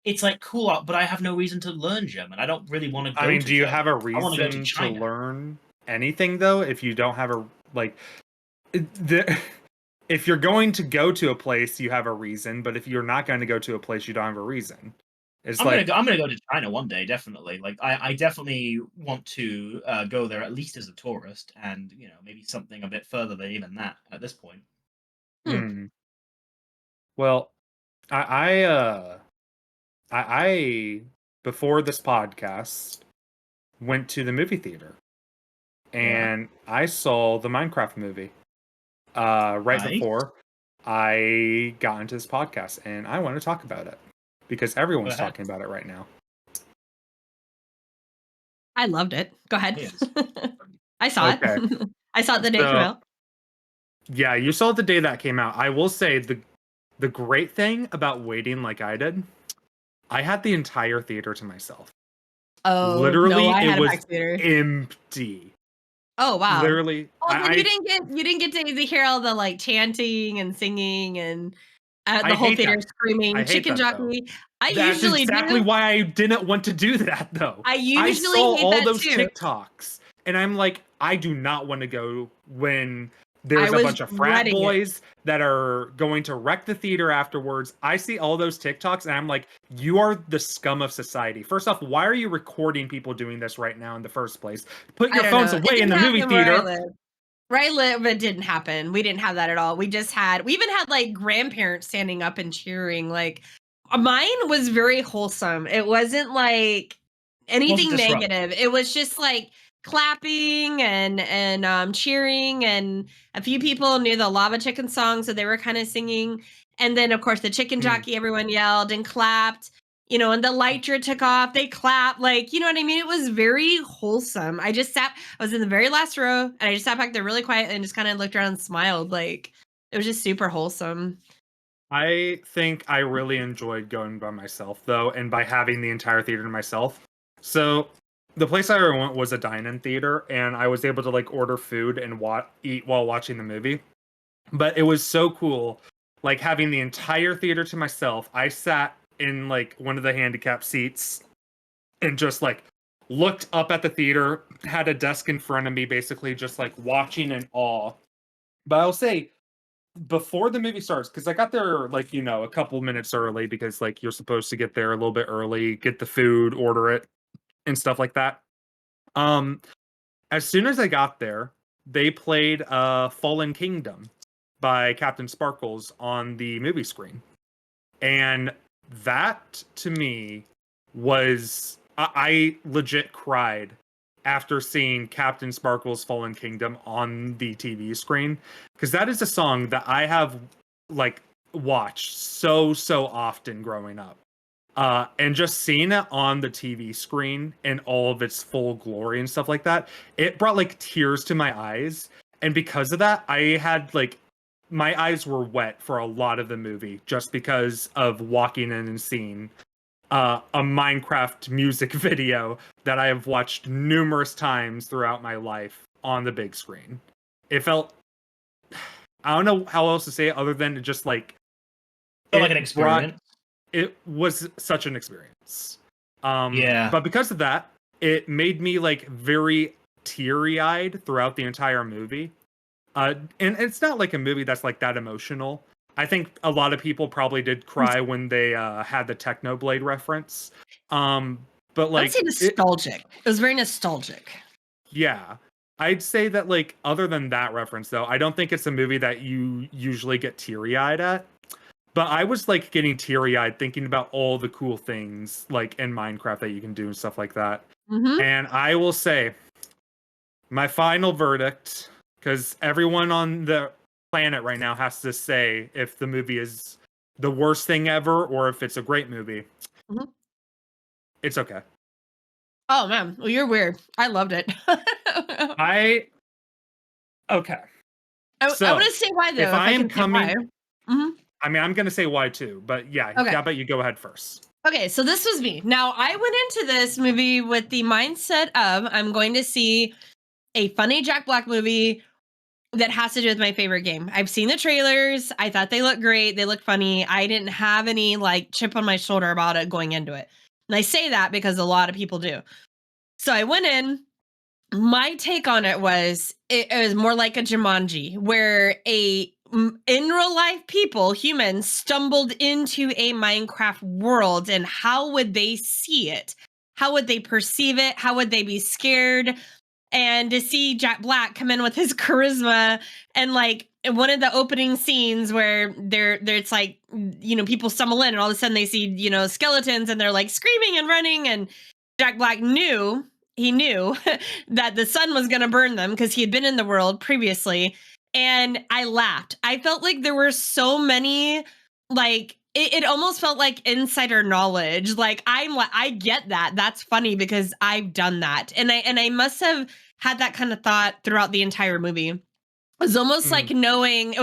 [SPEAKER 1] it's like cool, but I have no reason to learn German. I don't really want to
[SPEAKER 2] I
[SPEAKER 1] go
[SPEAKER 2] mean,
[SPEAKER 1] to
[SPEAKER 2] do you have
[SPEAKER 1] Germany.
[SPEAKER 2] a
[SPEAKER 1] I want to go to
[SPEAKER 2] reason to
[SPEAKER 1] China.
[SPEAKER 2] learn anything though if you don't have a like the if you're going to go to a place you have a reason, but if you're not going to go to a place you don't have a reason. It's like
[SPEAKER 1] I'm gonna go to China one day, definitely. Like I definitely want to go there at least as a tourist, and maybe something a bit further than even that at this point.
[SPEAKER 3] Hmm.
[SPEAKER 2] hmm. Well, I I before this podcast went to the movie theater
[SPEAKER 1] Yeah,
[SPEAKER 2] and I saw the Minecraft movie right
[SPEAKER 1] nice.
[SPEAKER 2] before I got into this podcast, and I want to talk about it because
[SPEAKER 1] Go
[SPEAKER 2] everyone's
[SPEAKER 1] ahead.
[SPEAKER 2] talking about it right now.
[SPEAKER 3] I loved it. Go ahead.
[SPEAKER 1] Yes.
[SPEAKER 3] I saw
[SPEAKER 2] Okay.
[SPEAKER 3] it. I saw it the day it came
[SPEAKER 2] So,
[SPEAKER 3] out.
[SPEAKER 2] yeah, you saw it the day that came out. I will say the great thing about waiting like I did, I had the entire theater to myself.
[SPEAKER 3] Oh, no,
[SPEAKER 2] Literally,
[SPEAKER 3] I
[SPEAKER 2] it
[SPEAKER 3] had a
[SPEAKER 2] was
[SPEAKER 3] back theater.
[SPEAKER 2] empty.
[SPEAKER 3] Oh, wow.
[SPEAKER 2] Literally,
[SPEAKER 3] Oh, then you didn't get to hear all the, like, chanting and singing and,
[SPEAKER 2] I
[SPEAKER 3] the whole
[SPEAKER 2] hate
[SPEAKER 3] theater
[SPEAKER 2] that. I
[SPEAKER 3] screaming,
[SPEAKER 2] hate
[SPEAKER 3] chicken
[SPEAKER 2] that though.
[SPEAKER 3] jockey. I
[SPEAKER 2] That's
[SPEAKER 3] usually
[SPEAKER 2] exactly
[SPEAKER 3] do.
[SPEAKER 2] why I didn't want to do that though.
[SPEAKER 3] I
[SPEAKER 2] I
[SPEAKER 3] usually
[SPEAKER 2] saw
[SPEAKER 3] hate
[SPEAKER 2] all
[SPEAKER 3] that
[SPEAKER 2] those
[SPEAKER 3] too.
[SPEAKER 2] TikToks and I'm like, I do not want to go when
[SPEAKER 3] I
[SPEAKER 2] there's a
[SPEAKER 3] was
[SPEAKER 2] bunch of frat
[SPEAKER 3] dreading it.
[SPEAKER 2] boys that are going to wreck the theater afterwards. I see all those TikToks and I'm like, you are the scum of society. First off, why are you recording people doing this right now in the first place? Put
[SPEAKER 3] I
[SPEAKER 2] your
[SPEAKER 3] don't
[SPEAKER 2] phones
[SPEAKER 3] know. It
[SPEAKER 2] away in
[SPEAKER 3] didn't
[SPEAKER 2] the movie
[SPEAKER 3] happen where I
[SPEAKER 2] theater.
[SPEAKER 3] live. Where I live, it didn't happen. We didn't have that at all. We even had, like, grandparents standing up and cheering, like, mine was very wholesome. It wasn't, like,
[SPEAKER 1] Wasn't
[SPEAKER 3] anything
[SPEAKER 1] disruptive.
[SPEAKER 3] negative. It was just, like, clapping and cheering, and a few people knew the Lava Chicken song, so they were kinda singing, and then, of course, the chicken
[SPEAKER 2] Mm.
[SPEAKER 3] jockey, everyone yelled and clapped, and the lighter took off, they clapped, like, you know what I mean? It was very wholesome. I was in the very last row, and I just sat back there really quiet and just kinda looked around and smiled, like, it was just super wholesome.
[SPEAKER 2] I think I really enjoyed going by myself though, and by having the entire theater to myself. So the place I went was a dine-in theater, and I was able to like order food and eat while watching the movie. But it was so cool, like having the entire theater to myself. I sat in like one of the handicap seats and just like looked up at the theater, had a desk in front of me, basically just like watching in awe. But I'll say before the movie starts, because I got there like a couple minutes early because like you're supposed to get there a little bit early, get the food, order it, and stuff like that. Um, as soon as I got there, they played Fallen Kingdom by Captain Sparkles on the movie screen. And that to me was I legit cried after seeing Captain Sparkle's Fallen Kingdom on the TV screen, because that is a song that I have like watched so often growing up. And just seeing it on the TV screen in all of its full glory and stuff like that, it brought like tears to my eyes. And because of that, I had like my eyes were wet for a lot of the movie just because of walking in and seeing a Minecraft music video that I have watched numerous times throughout my life on the big screen. It felt, I don't know how else to say it other than just like
[SPEAKER 1] Felt like an experience.
[SPEAKER 2] It was such an experience.
[SPEAKER 1] Yeah.
[SPEAKER 2] But because of that, it made me like very teary-eyed throughout the entire movie. And it's not like a movie that's like that emotional. I think a lot of people probably did cry when they had the Technoblade reference. But
[SPEAKER 3] I would say
[SPEAKER 2] like
[SPEAKER 3] nostalgic. It was very nostalgic.
[SPEAKER 2] yeah. I'd say that like other than that reference though, I don't think it's a movie that you usually get teary-eyed at. But I was like getting teary-eyed thinking about all the cool things like in Minecraft that you can do and stuff like that.
[SPEAKER 3] Mhm.
[SPEAKER 2] And I will say my final verdict, because everyone on the planet right now has to say if the movie is the worst thing ever or if it's a great movie.
[SPEAKER 3] Mhm.
[SPEAKER 2] It's okay.
[SPEAKER 3] Oh, man. Well, you're weird. I loved it.
[SPEAKER 2] Okay.
[SPEAKER 3] I
[SPEAKER 2] So
[SPEAKER 3] wanna say why,
[SPEAKER 2] if
[SPEAKER 3] though, if
[SPEAKER 2] I
[SPEAKER 3] I
[SPEAKER 2] am
[SPEAKER 3] can say why.
[SPEAKER 2] coming,
[SPEAKER 3] Mhm.
[SPEAKER 2] I mean, I'm going to say why too, but yeah,
[SPEAKER 3] Okay.
[SPEAKER 2] how about you go ahead first?
[SPEAKER 3] Okay, so this was me. Now, I went into this movie with the mindset of I'm going to see a funny Jack Black movie that has to do with my favorite game. I've seen the trailers. I thought they looked great. They looked funny. I didn't have any like chip on my shoulder about it going into it. And I say that because a lot of people do. So I went in. My take on it was it was more like a Jumanji, where in real life people, humans, stumbled into a Minecraft world, and how would they see it? How would they perceive it? How would they be scared? And to see Jack Black come in with his charisma and like in one of the opening scenes where it's like people stumble in and all of a sudden they see skeletons and they're like screaming and running, and Jack Black knew that the sun was going to burn them because he had been in the world previously. And I laughed. I felt like there were so many, like, it almost felt like insider knowledge. Like, I get that. That's funny because I've done that. And I must have had that kind of thought throughout the entire movie. It was almost like knowing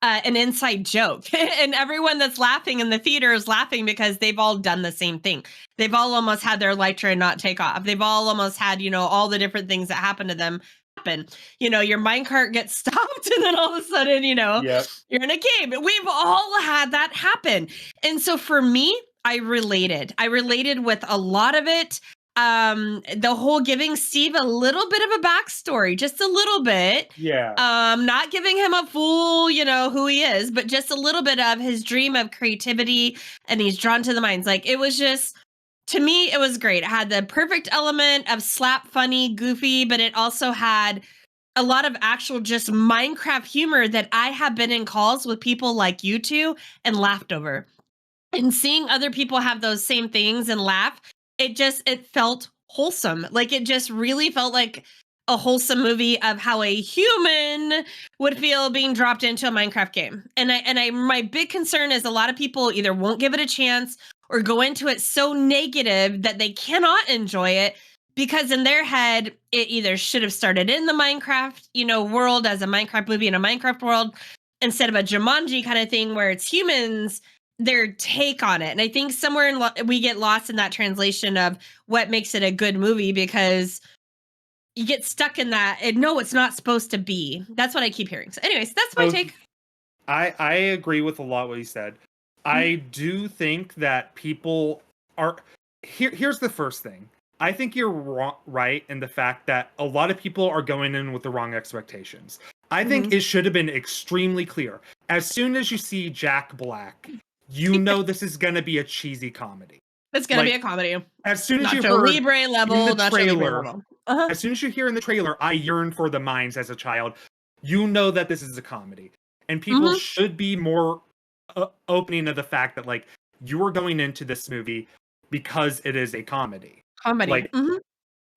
[SPEAKER 3] an inside joke. And everyone that's laughing in the theater is laughing because they've all done the same thing. They've all almost had their Lytra not take off. They've all almost had, all the different things that happen to them happen. Your minecart gets stopped and then all of a sudden,
[SPEAKER 2] Yep.
[SPEAKER 3] you're in a cave. We've all had that happen. And so for me, I related with a lot of it. The whole giving Steve a little bit of a backstory, just a little bit.
[SPEAKER 2] Yeah.
[SPEAKER 3] Not giving him a full, who he is, but just a little bit of his dream of creativity, and he's drawn to the mines. Like, it was just, to me, it was great. It had the perfect element of slap funny, goofy, but it also had a lot of actual just Minecraft humor that I have been in calls with people like you two and laughed over. And seeing other people have those same things and laugh, it felt wholesome. Like, it just really felt like a wholesome movie of how a human would feel being dropped into a Minecraft game. And my big concern is a lot of people either won't give it a chance or go into it so negative that they cannot enjoy it, because in their head, it either should have started in the Minecraft, world as a Minecraft movie in a Minecraft world, instead of a Jumanji kind of thing where it's humans, their take on it. And I think somewhere we get lost in that translation of what makes it a good movie, because you get stuck in that. And no, it's not supposed to be. That's what I keep hearing. So anyways, that's my take.
[SPEAKER 2] I agree with a lot what you said. I do think that people are here's the first thing. I think you're right in the fact that a lot of people are going in with the wrong expectations. I think it should have been extremely clear. As soon as you see Jack Black, you know this is going to be a cheesy comedy.
[SPEAKER 3] It's going to be a comedy.
[SPEAKER 2] As soon as
[SPEAKER 3] Nacho
[SPEAKER 2] you heard
[SPEAKER 3] Libre level,
[SPEAKER 2] in the trailer,
[SPEAKER 3] as
[SPEAKER 2] soon as you hear in the trailer, I yearned for the mines as a child, you know that this is a comedy. And people should be more opening to the fact that, like, you are going into this movie because it is a comedy. Like,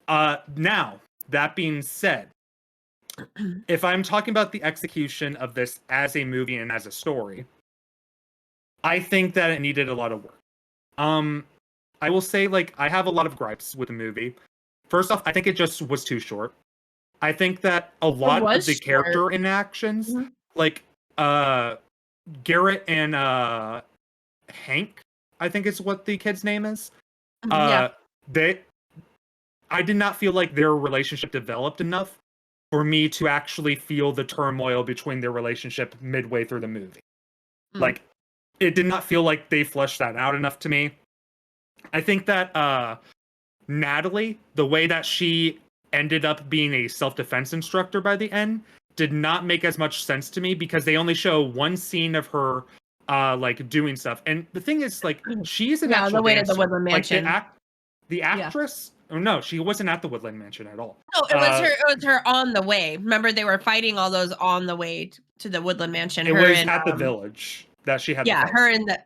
[SPEAKER 2] now, that being said, if I'm talking about the execution of this as a movie and as a story, I think that it needed a lot of work. I will say, like, I have a lot of gripes with the movie. First off, I think it just was too short. I think that a lot of the character interactions, like Garrett and Hank, I think is what the kid's name is. I did not feel like their relationship developed enough for me to actually feel the turmoil between their relationship midway through the movie. Like, it did not feel like they fleshed that out enough to me. I think that Natalie, the way that she ended up being a self-defense instructor by the end, did not make as much sense to me, because they only show one scene of her like doing stuff. And the thing is, like, she's an actual
[SPEAKER 3] the way
[SPEAKER 2] dancer.
[SPEAKER 3] to the Woodland Mansion.
[SPEAKER 2] Like, the actress. Oh no, she wasn't at the Woodland Mansion at all.
[SPEAKER 3] No, it was her. It was her on the way. Remember, they were fighting all those on the way to the Woodland Mansion.
[SPEAKER 2] It was at the village that she had.
[SPEAKER 3] Yeah, her and the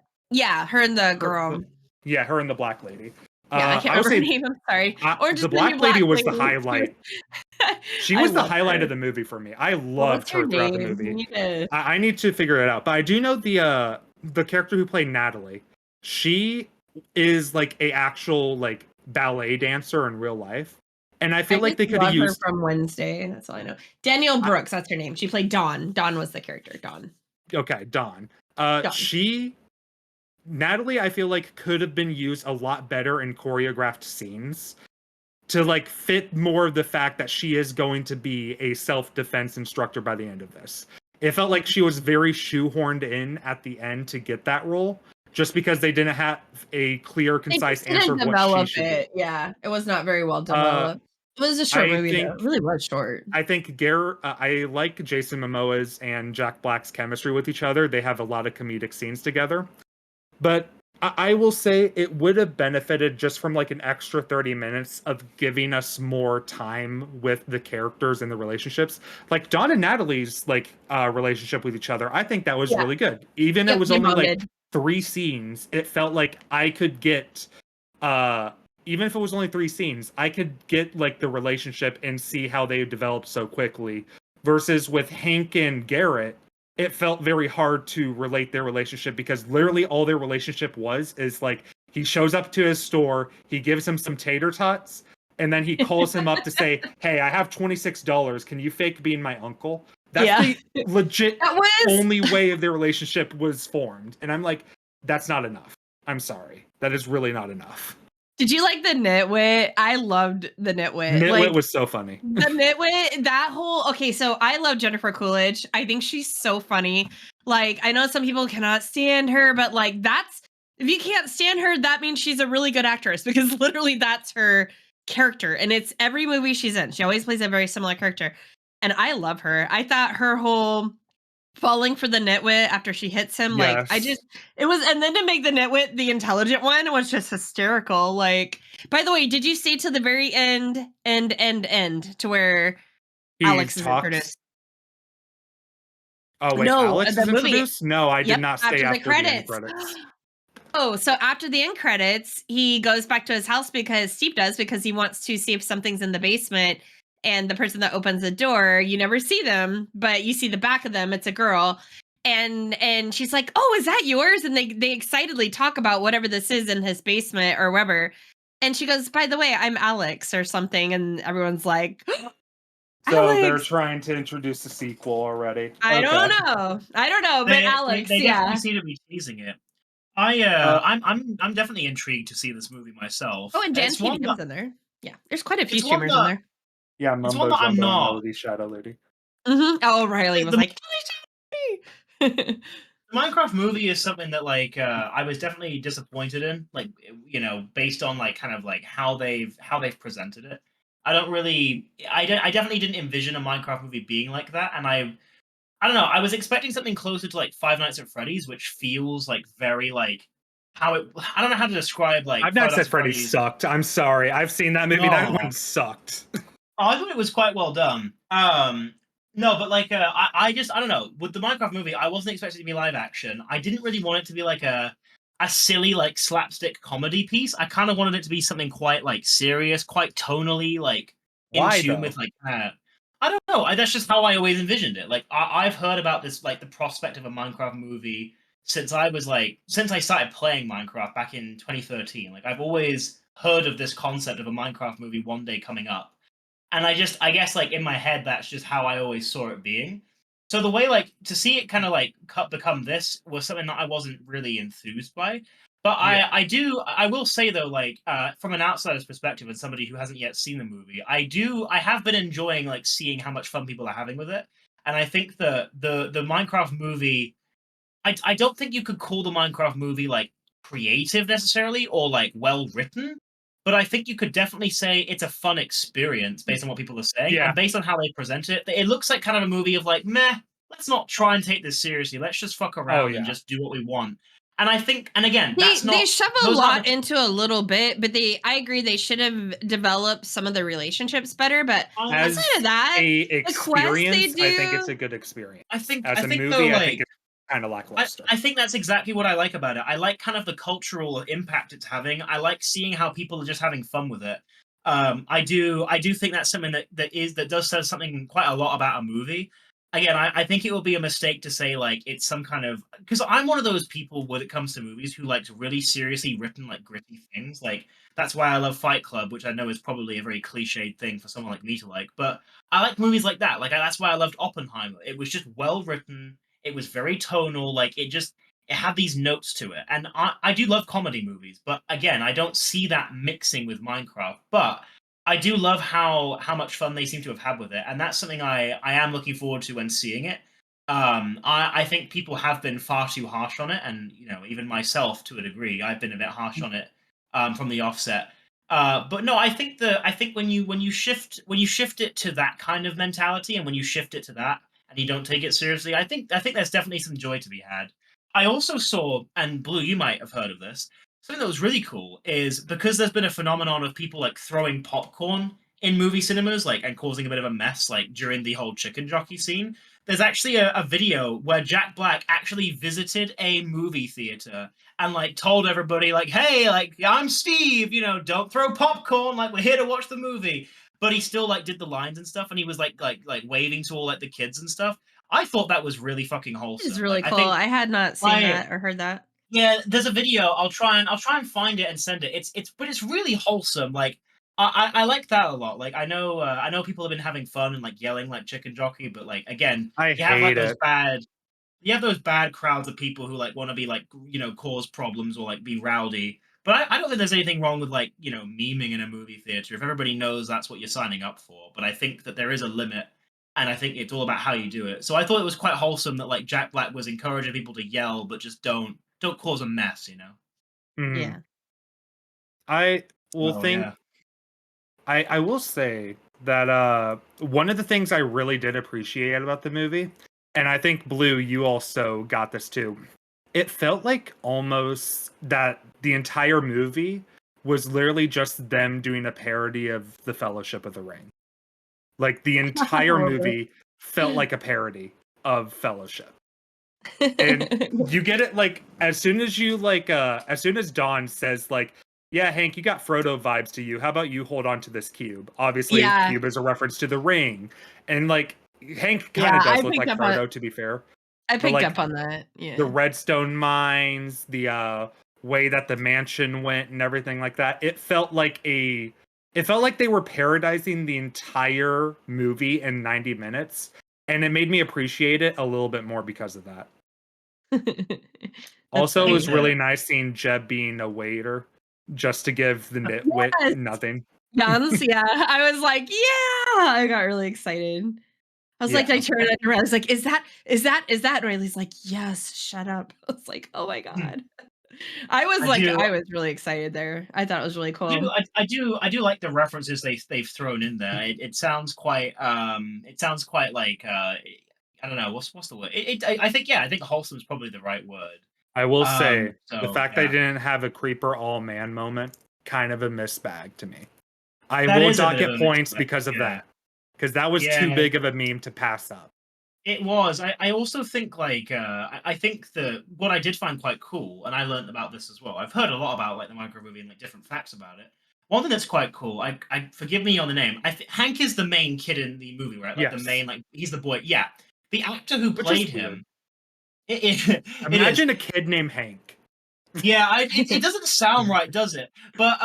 [SPEAKER 3] girl.
[SPEAKER 2] Her and the black lady.
[SPEAKER 3] Yeah, I can't remember her name. I'm sorry.
[SPEAKER 2] The black lady was the highlight. She was the highlight of the movie for me. I loved her throughout the movie. I need to figure it out, but I do know the character who played Natalie. She is like a actual like ballet dancer in real life, and I feel like they could have used
[SPEAKER 3] her from Wednesday. That's all I know. Danielle Brooks, that's her name. She played Dawn. Dawn was the character. Dawn.
[SPEAKER 2] Okay, Dawn. Natalie, I feel like could have been used a lot better in choreographed scenes to like fit more of the fact that she is going to be a self-defense instructor by the end of this. It felt like she was very shoehorned in at the end to get that role, just because they didn't have a clear, concise answer of what she should be.
[SPEAKER 3] Yeah, it was not very well developed. It was a short movie, though. It really was short.
[SPEAKER 2] I think I like Jason Momoa's and Jack Black's chemistry with each other. They have a lot of comedic scenes together. But I will say it would have benefited just from like an extra 30 minutes of giving us more time with the characters and the relationships. Like Dawn and Natalie's like relationship with each other, I think that was really good. Even it was only like 3 scenes, it felt like I could get even if it was only 3 scenes, I could get like the relationship and see how they developed so quickly. Versus with Hank and Garrett, it felt very hard to relate their relationship, because literally all their relationship is like, he shows up to his store, he gives him some tater tots, and then he calls him up to say, "Hey, I have $26. Can you fake being my uncle?" That's the legit only way of their relationship was formed. And I'm like, that's not enough. I'm sorry. That is really not enough.
[SPEAKER 3] Did you like the nitwit? I loved the nitwit.
[SPEAKER 2] Nitwit was so funny.
[SPEAKER 3] The nitwit, that whole okay, so I love Jennifer Coolidge. I think she's so funny. Like, I know some people cannot stand her, but like that's if you can't stand her, that means she's a really good actress because literally that's her character. And it's every movie she's in. She always plays a very similar character. And I love her. I thought her whole falling for the nitwit after she hits him, like it was, and then to make the nitwit the intelligent one was just hysterical. Like, by the way, did you see to the very end to where Alex is introduced?
[SPEAKER 2] Oh wait, no, Alex is introduced? No, I did not stay after the end credits.
[SPEAKER 3] Oh, so after the end credits, he goes back to his house because Steve does, because he wants to see if something's in the basement. And the person that opens the door, you never see them, but you see the back of them. It's a girl. And she's like, "Oh, is that yours?" And they excitedly talk about whatever this is in his basement or whatever. And she goes, "By the way, I'm Alex," or something. And everyone's like,
[SPEAKER 2] so they're trying to introduce a sequel already.
[SPEAKER 3] I don't know, but Alex,
[SPEAKER 1] they definitely seem to be teasing it. I'm definitely intrigued to see this movie myself.
[SPEAKER 3] Oh, and Dan TDM's in there. Yeah, there's quite a few streamers in there.
[SPEAKER 2] Yeah, Mumbo Jumbo, Melody Shadow Lady.
[SPEAKER 3] Oh, Riley was like,
[SPEAKER 1] the Minecraft movie is something that like I was definitely disappointed in, like, you know, based on like kind of like how they've presented it. I definitely didn't envision a Minecraft movie being like that, and I don't know. I was expecting something closer to like Five Nights at Freddy's, which feels like very like how it. I don't know how to describe like.
[SPEAKER 2] Five Nights at Freddy's sucked. I'm sorry. I've seen that movie. No. That one sucked.
[SPEAKER 1] Oh, I thought it was quite well done. No, but like I don't know. With the Minecraft movie, I wasn't expecting it to be live action. I didn't really want it to be like a silly like slapstick comedy piece. I kind of wanted it to be something quite like serious, quite tonally like in tune with like I don't know. That's just how I always envisioned it. Like I've heard about this, like the prospect of a Minecraft movie since I started playing Minecraft back in 2013. Like I've always heard of this concept of a Minecraft movie one day coming up. And I guess like in my head, that's just how I always saw it being. So the way like to see it kind of like become this was something that I wasn't really enthused by. But yeah. I will say though, like from an outsider's perspective and somebody who hasn't yet seen the movie, I have been enjoying like seeing how much fun people are having with it. And I think the Minecraft movie, I don't think you could call the Minecraft movie like creative necessarily or like well written. But I think you could definitely say it's a fun experience based on what people are saying. Yeah. And based on how they present it, it looks like kind of a movie of like, meh, let's not try and take this seriously. Let's just fuck around and just do what we want. And I think, and again,
[SPEAKER 3] they shove a lot into a little bit, but I agree they should have developed some of the relationships better. But outside of that,
[SPEAKER 2] the quest they do, I think it's a good experience.
[SPEAKER 1] I think
[SPEAKER 2] as
[SPEAKER 1] a
[SPEAKER 2] movie,
[SPEAKER 1] though, like,
[SPEAKER 2] I think it's kind of lackluster.
[SPEAKER 1] I think that's exactly what I like about it. I like kind of the cultural impact it's having. I like seeing how people are just having fun with it. I do think that's something that does say something quite a lot about a movie. Again, I think it will be a mistake to say like it's some kind of, because I'm one of those people when it comes to movies who likes really seriously written like gritty things. Like that's why I love Fight Club, which I know is probably a very cliched thing for someone like me to like. But I like movies like that. Like that's why I loved Oppenheimer. It was just well written. It was very tonal. Like it had these notes to it. And I do love comedy movies, but again, I don't see that mixing with Minecraft. But I do love how much fun they seem to have had with it, and that's something I am looking forward to when seeing it. I think people have been far too harsh on it, and you know, even myself to a degree, I've been a bit harsh on it from the offset. But no, I think when you shift it to that kind of mentality, and when you shift it to that, and you don't take it seriously, I think there's definitely some joy to be had. I also saw, and Blue, you might have heard of this. Something that was really cool is because there's been a phenomenon of people like throwing popcorn in movie cinemas, like, and causing a bit of a mess, like during the whole chicken jockey scene. There's actually a video where Jack Black actually visited a movie theater and like told everybody like, hey, like I'm Steve, you know, don't throw popcorn, like we're here to watch the movie. But he still like did the lines and stuff, and he was like waving to all like the kids and stuff. I thought that was really fucking wholesome.
[SPEAKER 3] It's really cool. I had not seen that or heard that.
[SPEAKER 1] Yeah, there's a video. I'll try and find it and send it. But it's really wholesome. Like I like that a lot. Like I know people have been having fun and like yelling like chicken jockey, but like again,
[SPEAKER 2] I
[SPEAKER 1] you have like
[SPEAKER 2] hate
[SPEAKER 1] those
[SPEAKER 2] it.
[SPEAKER 1] bad crowds of people who like want to be like cause problems or like be rowdy. But I don't think there's anything wrong with like memeing in a movie theater if everybody knows that's what you're signing up for. But I think that there is a limit, and I think it's all about how you do it. So I thought it was quite wholesome that like Jack Black was encouraging people to yell, but just don't cause a mess.
[SPEAKER 2] Mhm.
[SPEAKER 3] Yeah.
[SPEAKER 2] I will
[SPEAKER 1] Oh
[SPEAKER 2] think
[SPEAKER 1] yeah.
[SPEAKER 2] I will say that one of the things I really did appreciate about the movie, and I think Blue, you also got this too. It felt like almost that the entire movie was literally just them doing a parody of The Fellowship of the Ring. Like the
[SPEAKER 3] A
[SPEAKER 2] entire
[SPEAKER 3] little
[SPEAKER 2] movie felt like a parody of Fellowship. And
[SPEAKER 3] bit.
[SPEAKER 2] you get it like as soon as you like as soon as Dawn says like, yeah, Hank, you got Frodo vibes to you. How about you hold on to this cube? Obviously,
[SPEAKER 3] Yeah.
[SPEAKER 2] cube is a reference to the ring. And like Hank kind
[SPEAKER 3] Yeah,
[SPEAKER 2] of does look like Frodo, to be fair.
[SPEAKER 3] I
[SPEAKER 2] But
[SPEAKER 3] picked
[SPEAKER 2] like
[SPEAKER 3] up on that.
[SPEAKER 2] the
[SPEAKER 3] Yeah.
[SPEAKER 2] redstone mines, the way that the mansion went and everything like that, it felt like they were parodizing the entire movie in 90 minutes. And it made me appreciate it a little bit more because of that.
[SPEAKER 3] That's
[SPEAKER 2] Also, it
[SPEAKER 1] think
[SPEAKER 2] was
[SPEAKER 3] funny.
[SPEAKER 2] really nice seeing Jeb being a waiter just to give the nitwit
[SPEAKER 3] Yes.
[SPEAKER 2] nothing.
[SPEAKER 3] Yes, yeah. I was like, "Yeah!" I got really excited. I was like, I
[SPEAKER 2] Yeah.
[SPEAKER 3] turned it around, I was like, "Is that?" And Riley's like, "Yes, shut up." I was like, "Oh my god."
[SPEAKER 1] I do
[SPEAKER 3] I was really excited there. I thought it was really cool.
[SPEAKER 1] I do like the references they've thrown in there. It sounds quite like I don't know what's the word. I think I think wholesome is probably the right word.
[SPEAKER 2] I will say the
[SPEAKER 1] So
[SPEAKER 2] fact they
[SPEAKER 1] yeah,
[SPEAKER 2] didn't have a creeper all man moment, kind of a missed bag to me. I
[SPEAKER 1] that
[SPEAKER 2] will
[SPEAKER 1] is a
[SPEAKER 2] dock
[SPEAKER 1] bit of
[SPEAKER 2] it
[SPEAKER 1] a mixed
[SPEAKER 2] points
[SPEAKER 1] bag.
[SPEAKER 2] because of
[SPEAKER 1] Yeah,
[SPEAKER 2] that. Because that was too
[SPEAKER 1] yeah.
[SPEAKER 2] big of a meme to pass up.
[SPEAKER 1] It was. I also think like I think that what I did find quite cool, and I learned about this as well. I've heard a lot about like the Minecraft movie and like different facts about it. One thing that's quite cool. I forgive me on the name. Hank is the main kid in the movie, right? Like the
[SPEAKER 2] Yes.
[SPEAKER 1] main like he's the boy. Yeah, the actor who
[SPEAKER 2] Which is
[SPEAKER 1] played
[SPEAKER 2] weird.
[SPEAKER 1] him. It is.
[SPEAKER 2] Imagine a kid named Hank.
[SPEAKER 1] Yeah, it doesn't sound right, does it? But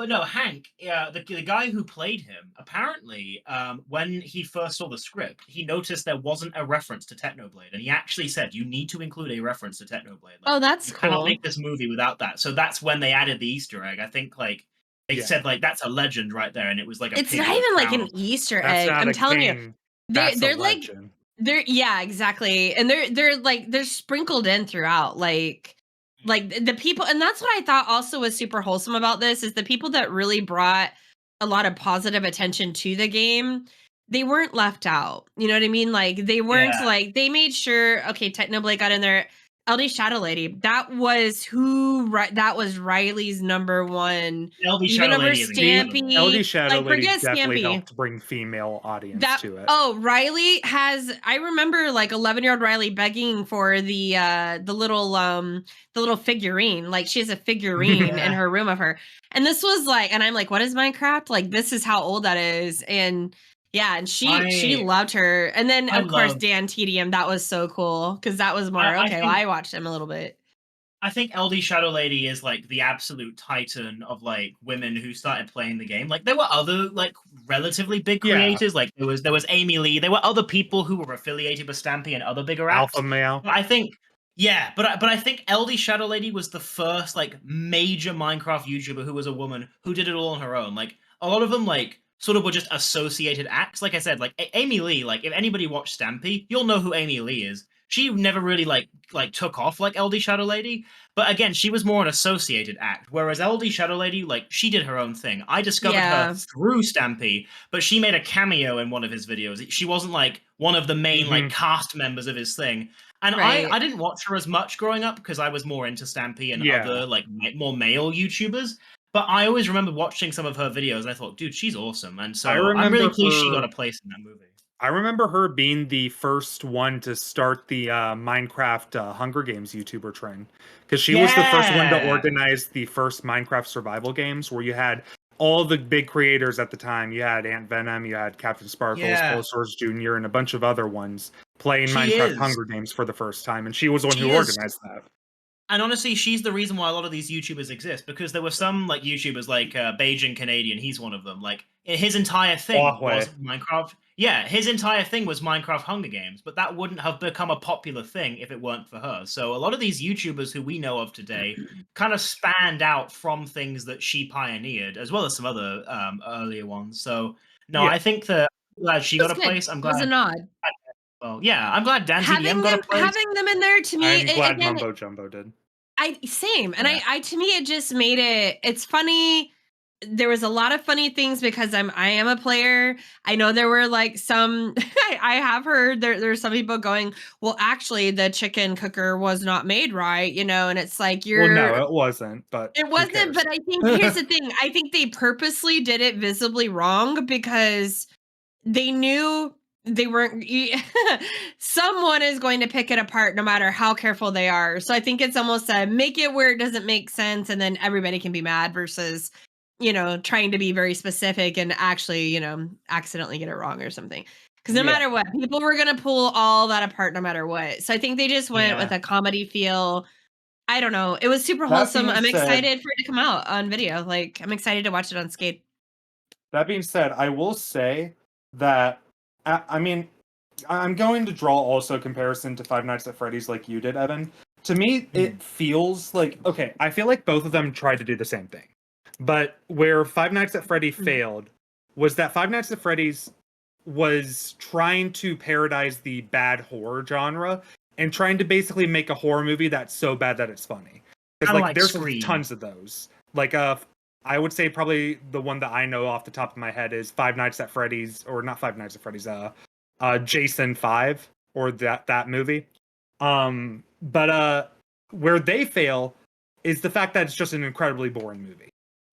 [SPEAKER 1] no, Hank, the guy who played him, apparently, when he first saw the script, he noticed there wasn't a reference to Technoblade, and he actually said, "You need to include a reference to Technoblade. Like,
[SPEAKER 3] Oh, that's
[SPEAKER 1] you cannot
[SPEAKER 3] cool.
[SPEAKER 1] make this movie without that." So that's when they added the Easter egg. I think like they
[SPEAKER 2] Yeah.
[SPEAKER 1] said like that's a legend right there, and it was like a
[SPEAKER 3] It's
[SPEAKER 1] pig
[SPEAKER 3] not
[SPEAKER 1] with a
[SPEAKER 3] even like
[SPEAKER 1] crown.
[SPEAKER 3] an Easter
[SPEAKER 2] That's
[SPEAKER 3] egg.
[SPEAKER 2] not
[SPEAKER 3] I'm
[SPEAKER 2] a
[SPEAKER 3] telling you,
[SPEAKER 2] king.
[SPEAKER 3] they're
[SPEAKER 2] That's a
[SPEAKER 3] they're like
[SPEAKER 2] legend.
[SPEAKER 3] they're yeah, exactly. And they're sprinkled in throughout. Like the people, and that's what I thought also was super wholesome about this is the people that really brought a lot of positive attention to the game. They weren't left out. You know what I mean? Like they weren't
[SPEAKER 1] Yeah,
[SPEAKER 3] like they made sure. Okay, Technoblade got in there. LD Shadow Lady. That was that was Riley's number one.
[SPEAKER 1] LB
[SPEAKER 3] Even
[SPEAKER 1] Shadow
[SPEAKER 3] over
[SPEAKER 1] Lady is
[SPEAKER 2] The
[SPEAKER 1] incredible.
[SPEAKER 2] LD
[SPEAKER 3] Stampy.
[SPEAKER 2] Shadow
[SPEAKER 3] Like
[SPEAKER 2] Lady
[SPEAKER 3] forget
[SPEAKER 2] definitely
[SPEAKER 3] Stampy.
[SPEAKER 2] helped bring female audience
[SPEAKER 3] That
[SPEAKER 2] to it.
[SPEAKER 3] oh, Riley has I remember like 11-year-old Riley begging for the little figurine. Like she has a figurine in
[SPEAKER 1] Yeah,
[SPEAKER 3] her room of her. And this was like and I'm like, what is Minecraft? Like this is how old that is. And yeah, and she
[SPEAKER 1] I
[SPEAKER 3] loved her. And then
[SPEAKER 1] I
[SPEAKER 3] of course
[SPEAKER 1] love.
[SPEAKER 3] Dan Tedium, that was so cool because that was more
[SPEAKER 1] I
[SPEAKER 3] okay. Well,
[SPEAKER 1] think
[SPEAKER 3] I watched him a little bit.
[SPEAKER 1] I think LD Shadow Lady is like the absolute titan of like women who started playing the game. Like there were other like relatively big
[SPEAKER 2] Yeah.
[SPEAKER 1] creators. Like there was Amy Lee. There were other people who were affiliated with Stampy and other bigger
[SPEAKER 2] Alpha
[SPEAKER 1] apps.
[SPEAKER 2] male.
[SPEAKER 1] But I think yeah, but I think LD Shadow Lady was the first like major Minecraft YouTuber who was a woman who did it all on her own. Like a lot of them like sort of were just associated acts. Like I said, like Amy Lee. Like if anybody watched Stampy, you'll know who Amy Lee is. She never really like took off like LD Shadow Lady, but again, she was more an associated act, whereas LD Shadow Lady, like, she did her own thing. I discovered her
[SPEAKER 3] Yeah.
[SPEAKER 1] through Stampy, but she made a cameo in one of his videos. She wasn't like one of the main like
[SPEAKER 2] Hmm.
[SPEAKER 1] cast members of his thing. And I
[SPEAKER 3] Right.
[SPEAKER 1] didn't watch her as much growing up because I was more into Stampy and
[SPEAKER 2] Yeah.
[SPEAKER 1] other like more male YouTubers. But I always remember watching some of her videos and I thought, dude, she's awesome. And
[SPEAKER 2] I
[SPEAKER 1] so I'm really
[SPEAKER 2] remember
[SPEAKER 1] pleased she got
[SPEAKER 2] her
[SPEAKER 1] a place in that movie.
[SPEAKER 2] I remember her being the first one to start the Minecraft Hunger Games YouTuber trend because she was the first one to
[SPEAKER 1] Yeah.
[SPEAKER 2] organize the first Minecraft survival games where you had all the big creators at the time. You had Ant Venom, you had Captain Sparkles,
[SPEAKER 1] Yeah.
[SPEAKER 2] Pulsars Jr., and a bunch of other ones playing
[SPEAKER 1] She
[SPEAKER 2] Minecraft
[SPEAKER 1] is.
[SPEAKER 2] Hunger Games for the first time, and she was the one who
[SPEAKER 1] She is
[SPEAKER 2] organized that.
[SPEAKER 1] And honestly, she's the reason why a lot of these YouTubers exist, because there were some like YouTubers like Beijing Canadian, he's one of them. Like his entire thing was Minecraft. Yeah, his entire thing was Minecraft Hunger Games, but that wouldn't have become a popular thing if it weren't for her. So a lot of these YouTubers who we know of today kind of spanned out from things that she pioneered, as well as some other earlier ones. So no, I think that I'm glad she got a place. I'm
[SPEAKER 3] It was a
[SPEAKER 1] glad.
[SPEAKER 3] nod.
[SPEAKER 1] Well, yeah, I'm glad Danzig
[SPEAKER 3] Having
[SPEAKER 1] got a place.
[SPEAKER 3] having them in there, to me,
[SPEAKER 2] I'm glad
[SPEAKER 3] again,
[SPEAKER 2] Mumbo Jumbo did.
[SPEAKER 3] same. And
[SPEAKER 1] Yeah.
[SPEAKER 3] I to me, it just made it's funny. There was a lot of funny things because I am a player. I know there were like some I have heard there's some people going, well, actually the chicken cooker was not made right, and it's like
[SPEAKER 2] Well, no, it wasn't, but
[SPEAKER 3] it wasn't, but I think here's the thing. I think they purposely did it visibly wrong because they knew they weren't someone is going to pick it apart no matter how careful they are. So I think it's almost a make it where it doesn't make sense and then everybody can be mad versus trying to be very specific and actually accidentally get it wrong or something, because no matter what, people were going to pull all that apart no matter what. So I think they just went with a comedy feel. I don't know, it was super wholesome. I'm excited for it to come out on video. Like, I'm excited to watch it on Skade.
[SPEAKER 2] That being said, I will say that, I mean, I'm going to draw also a comparison to Five Nights at Freddy's like you did, Evan. To me, it feels like, okay, I feel like both of them tried to do the same thing. But where Five Nights at Freddy failed was that Five Nights at Freddy's was trying to parodize the bad horror genre and trying to basically make a horror movie that's so bad that it's funny. Because like there's
[SPEAKER 1] Scream.
[SPEAKER 2] tons of those. Like I would say probably the one that I know off the top of my head is Five Nights at Freddy's, or not Five Nights at Freddy's, Jason 5, or that movie. But where they fail is the fact that it's just an incredibly boring movie.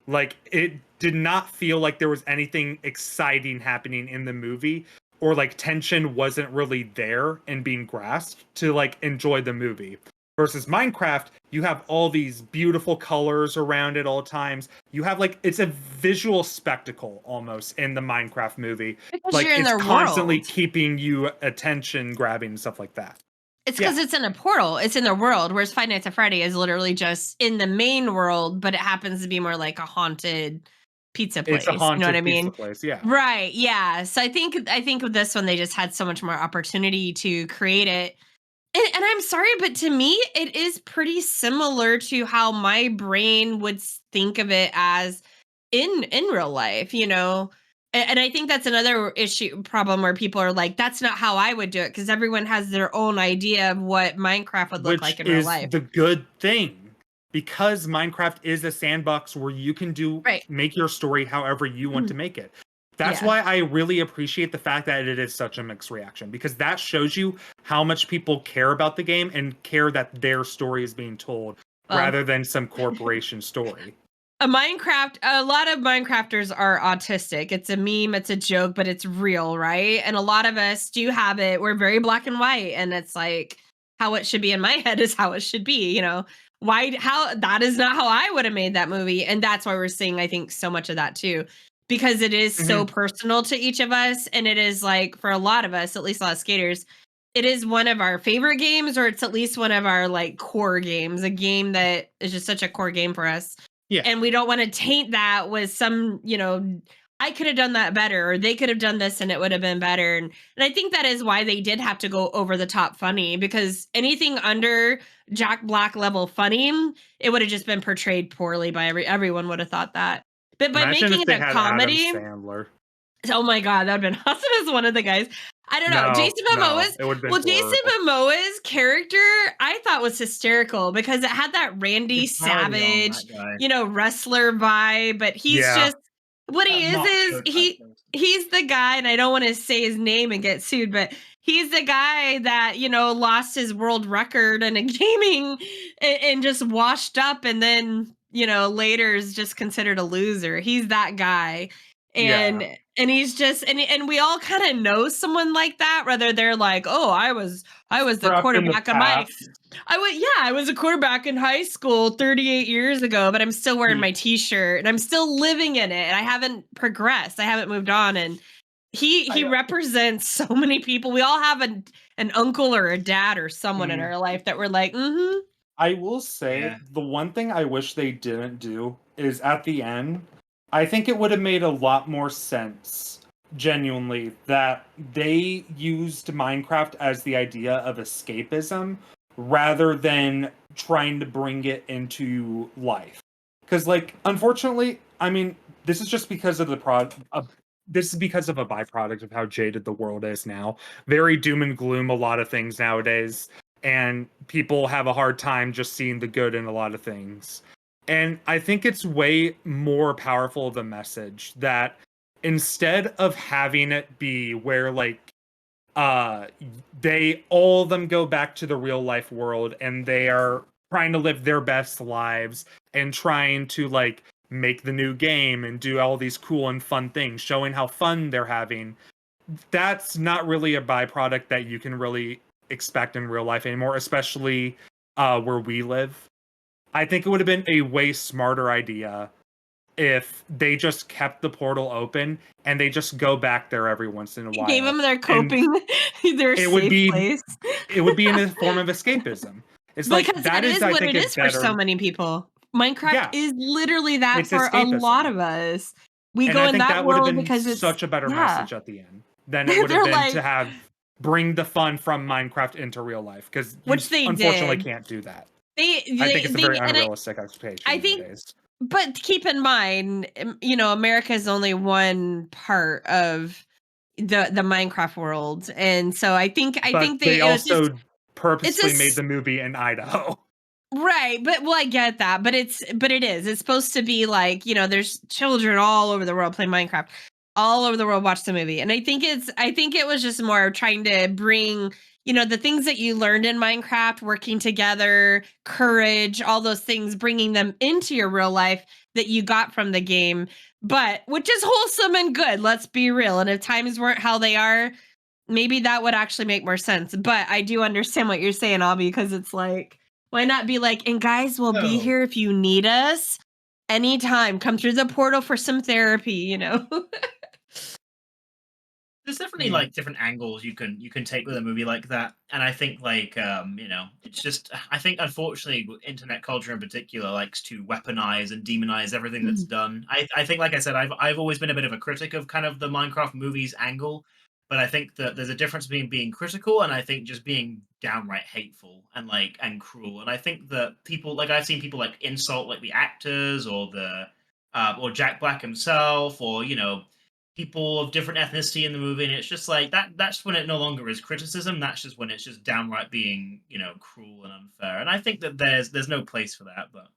[SPEAKER 2] Like, it did not feel like there was anything exciting happening in the movie, or like tension wasn't really there and being grasped to like enjoy the movie. Versus Minecraft, you have all these beautiful colors around it all times. You have like, it's a visual spectacle almost in the Minecraft movie.
[SPEAKER 3] Because
[SPEAKER 2] like
[SPEAKER 3] you're in
[SPEAKER 2] it's
[SPEAKER 3] their
[SPEAKER 2] constantly
[SPEAKER 3] world.
[SPEAKER 2] keeping you attention grabbing and stuff like that.
[SPEAKER 3] It's because it's in a portal. It's in their world. Whereas Five Nights at Freddy is literally just in the main world, but it happens to be more like a haunted pizza place.
[SPEAKER 2] It's a haunted
[SPEAKER 3] you know what I mean?
[SPEAKER 2] pizza place, yeah.
[SPEAKER 3] Right. Yeah. So I think with this one, they just had so much more opportunity to create it. And I'm sorry, but to me, it is pretty similar to how my brain would think of it as in real life, And I think that's another problem where people are like, that's not how I would do it, because everyone has their own idea of what Minecraft would look like in real life.
[SPEAKER 2] Which is the good thing, because Minecraft is a sandbox where you can make your story however you want to make it. That's why I really appreciate the fact that it is such a mixed reaction, because that shows you how much people care about the game and care that their story is being told rather than some corporation story.
[SPEAKER 3] A lot of Minecrafters are autistic. It's a meme, it's a joke, but it's real, right? And a lot of us do have it. We're very black and white, and it's like how it should be in my head is how it should be, how that is not how I would have made that movie. And that's why we're seeing, I think, so much of that too, because it is so personal to each of us. And it is like, for a lot of us, at least a lot of skaters, it is one of our favorite games, or it's at least one of our like core games, a game that is just such a core game for us.
[SPEAKER 2] Yeah.
[SPEAKER 3] And we don't want to taint that with some, I could have done that better, or they could have done this and it would have been better. And I think that is why they did have to go over the top funny, because anything under Jack Black level funny, it would have just been portrayed poorly by everyone would have thought that. But by making it a comedy,
[SPEAKER 2] Adam Sandler.
[SPEAKER 3] Oh my God, that would have been awesome as one of the guys. I don't know. Jason Momoa's character, I thought was hysterical because it had that Randy Savage, wrestler vibe, but he's just, what he is he's the guy, and I don't want to say his name and get sued, but he's the guy that, lost his world record in a gaming and just washed up, and then, later is just considered a loser. He's that guy. And he's just, and we all kind of know someone like that, whether they're like, oh, I was the quarterback of I was a quarterback in high school 38 years ago, but I'm still wearing my t-shirt and I'm still living in it. And I haven't progressed. I haven't moved on. And he represents so many people. We all have an uncle or a dad or someone in our life that we're like,
[SPEAKER 2] I will say the one thing I wish they didn't do is at the end, I think it would have made a lot more sense, genuinely, that they used Minecraft as the idea of escapism rather than trying to bring it into life. Because, like, unfortunately, I mean, this is just because of this is because of a byproduct of how jaded the world is now. Very doom and gloom, a lot of things nowadays, and people have a hard time just seeing the good in a lot of things. And I think it's way more powerful of a message that instead of having it be where, like, they all of them go back to the real life world and they are trying to live their best lives and trying to, like, make the new game and do all these cool and fun things, showing how fun they're having. That's not really a byproduct that you can really expect in real life anymore, especially where we live. I think it would have been a way smarter idea if they just kept the portal open and they just go back there every once in a while.
[SPEAKER 3] Gave them their coping, their safe place.
[SPEAKER 2] It would be in a form of escapism. It's like
[SPEAKER 3] Because that is what it is for so many people. Minecraft is literally that for a lot of us. We go in that world because it's
[SPEAKER 2] such a better message at the end than it would have been to have bring the fun from Minecraft into real life, because you unfortunately can't do that. I think it's a very unrealistic expectation.
[SPEAKER 3] I think, but keep in mind, you know, America is only one part of the Minecraft world, and so I think
[SPEAKER 2] they also purposely made the movie in Idaho.
[SPEAKER 3] Right, but well, I get that, but it's supposed to be like, you know, there's children all over the world playing Minecraft, all over the world watch the movie, and I think it was just more trying to bring, you know, the things that you learned in Minecraft, working together, courage, all those things, bringing them into your real life that you got from the game, but which is wholesome and good. Let's be real, and if times weren't how they are, maybe that would actually make more sense. But I do understand what you're saying, Obby, because it's like, why not be like, and guys, we'll be here if you need us anytime. Come through the portal for some therapy, you know?
[SPEAKER 1] There's definitely like different angles you can take with a movie like that, and I think like you know, it's just, I think unfortunately internet culture in particular likes to weaponize and demonize everything that's done. I think, like I said, I've always been a bit of a critic of kind of the Minecraft movies angle, but I think that there's a difference between being critical and I think just being downright hateful and like and cruel. And I think that people, like, I've seen people like insult like the actors or Jack Black himself, or, you know, people of different ethnicity in the movie, and it's just like that's when it no longer is criticism. That's just when it's just downright being, you know, cruel and unfair. And I think that there's no place for that, but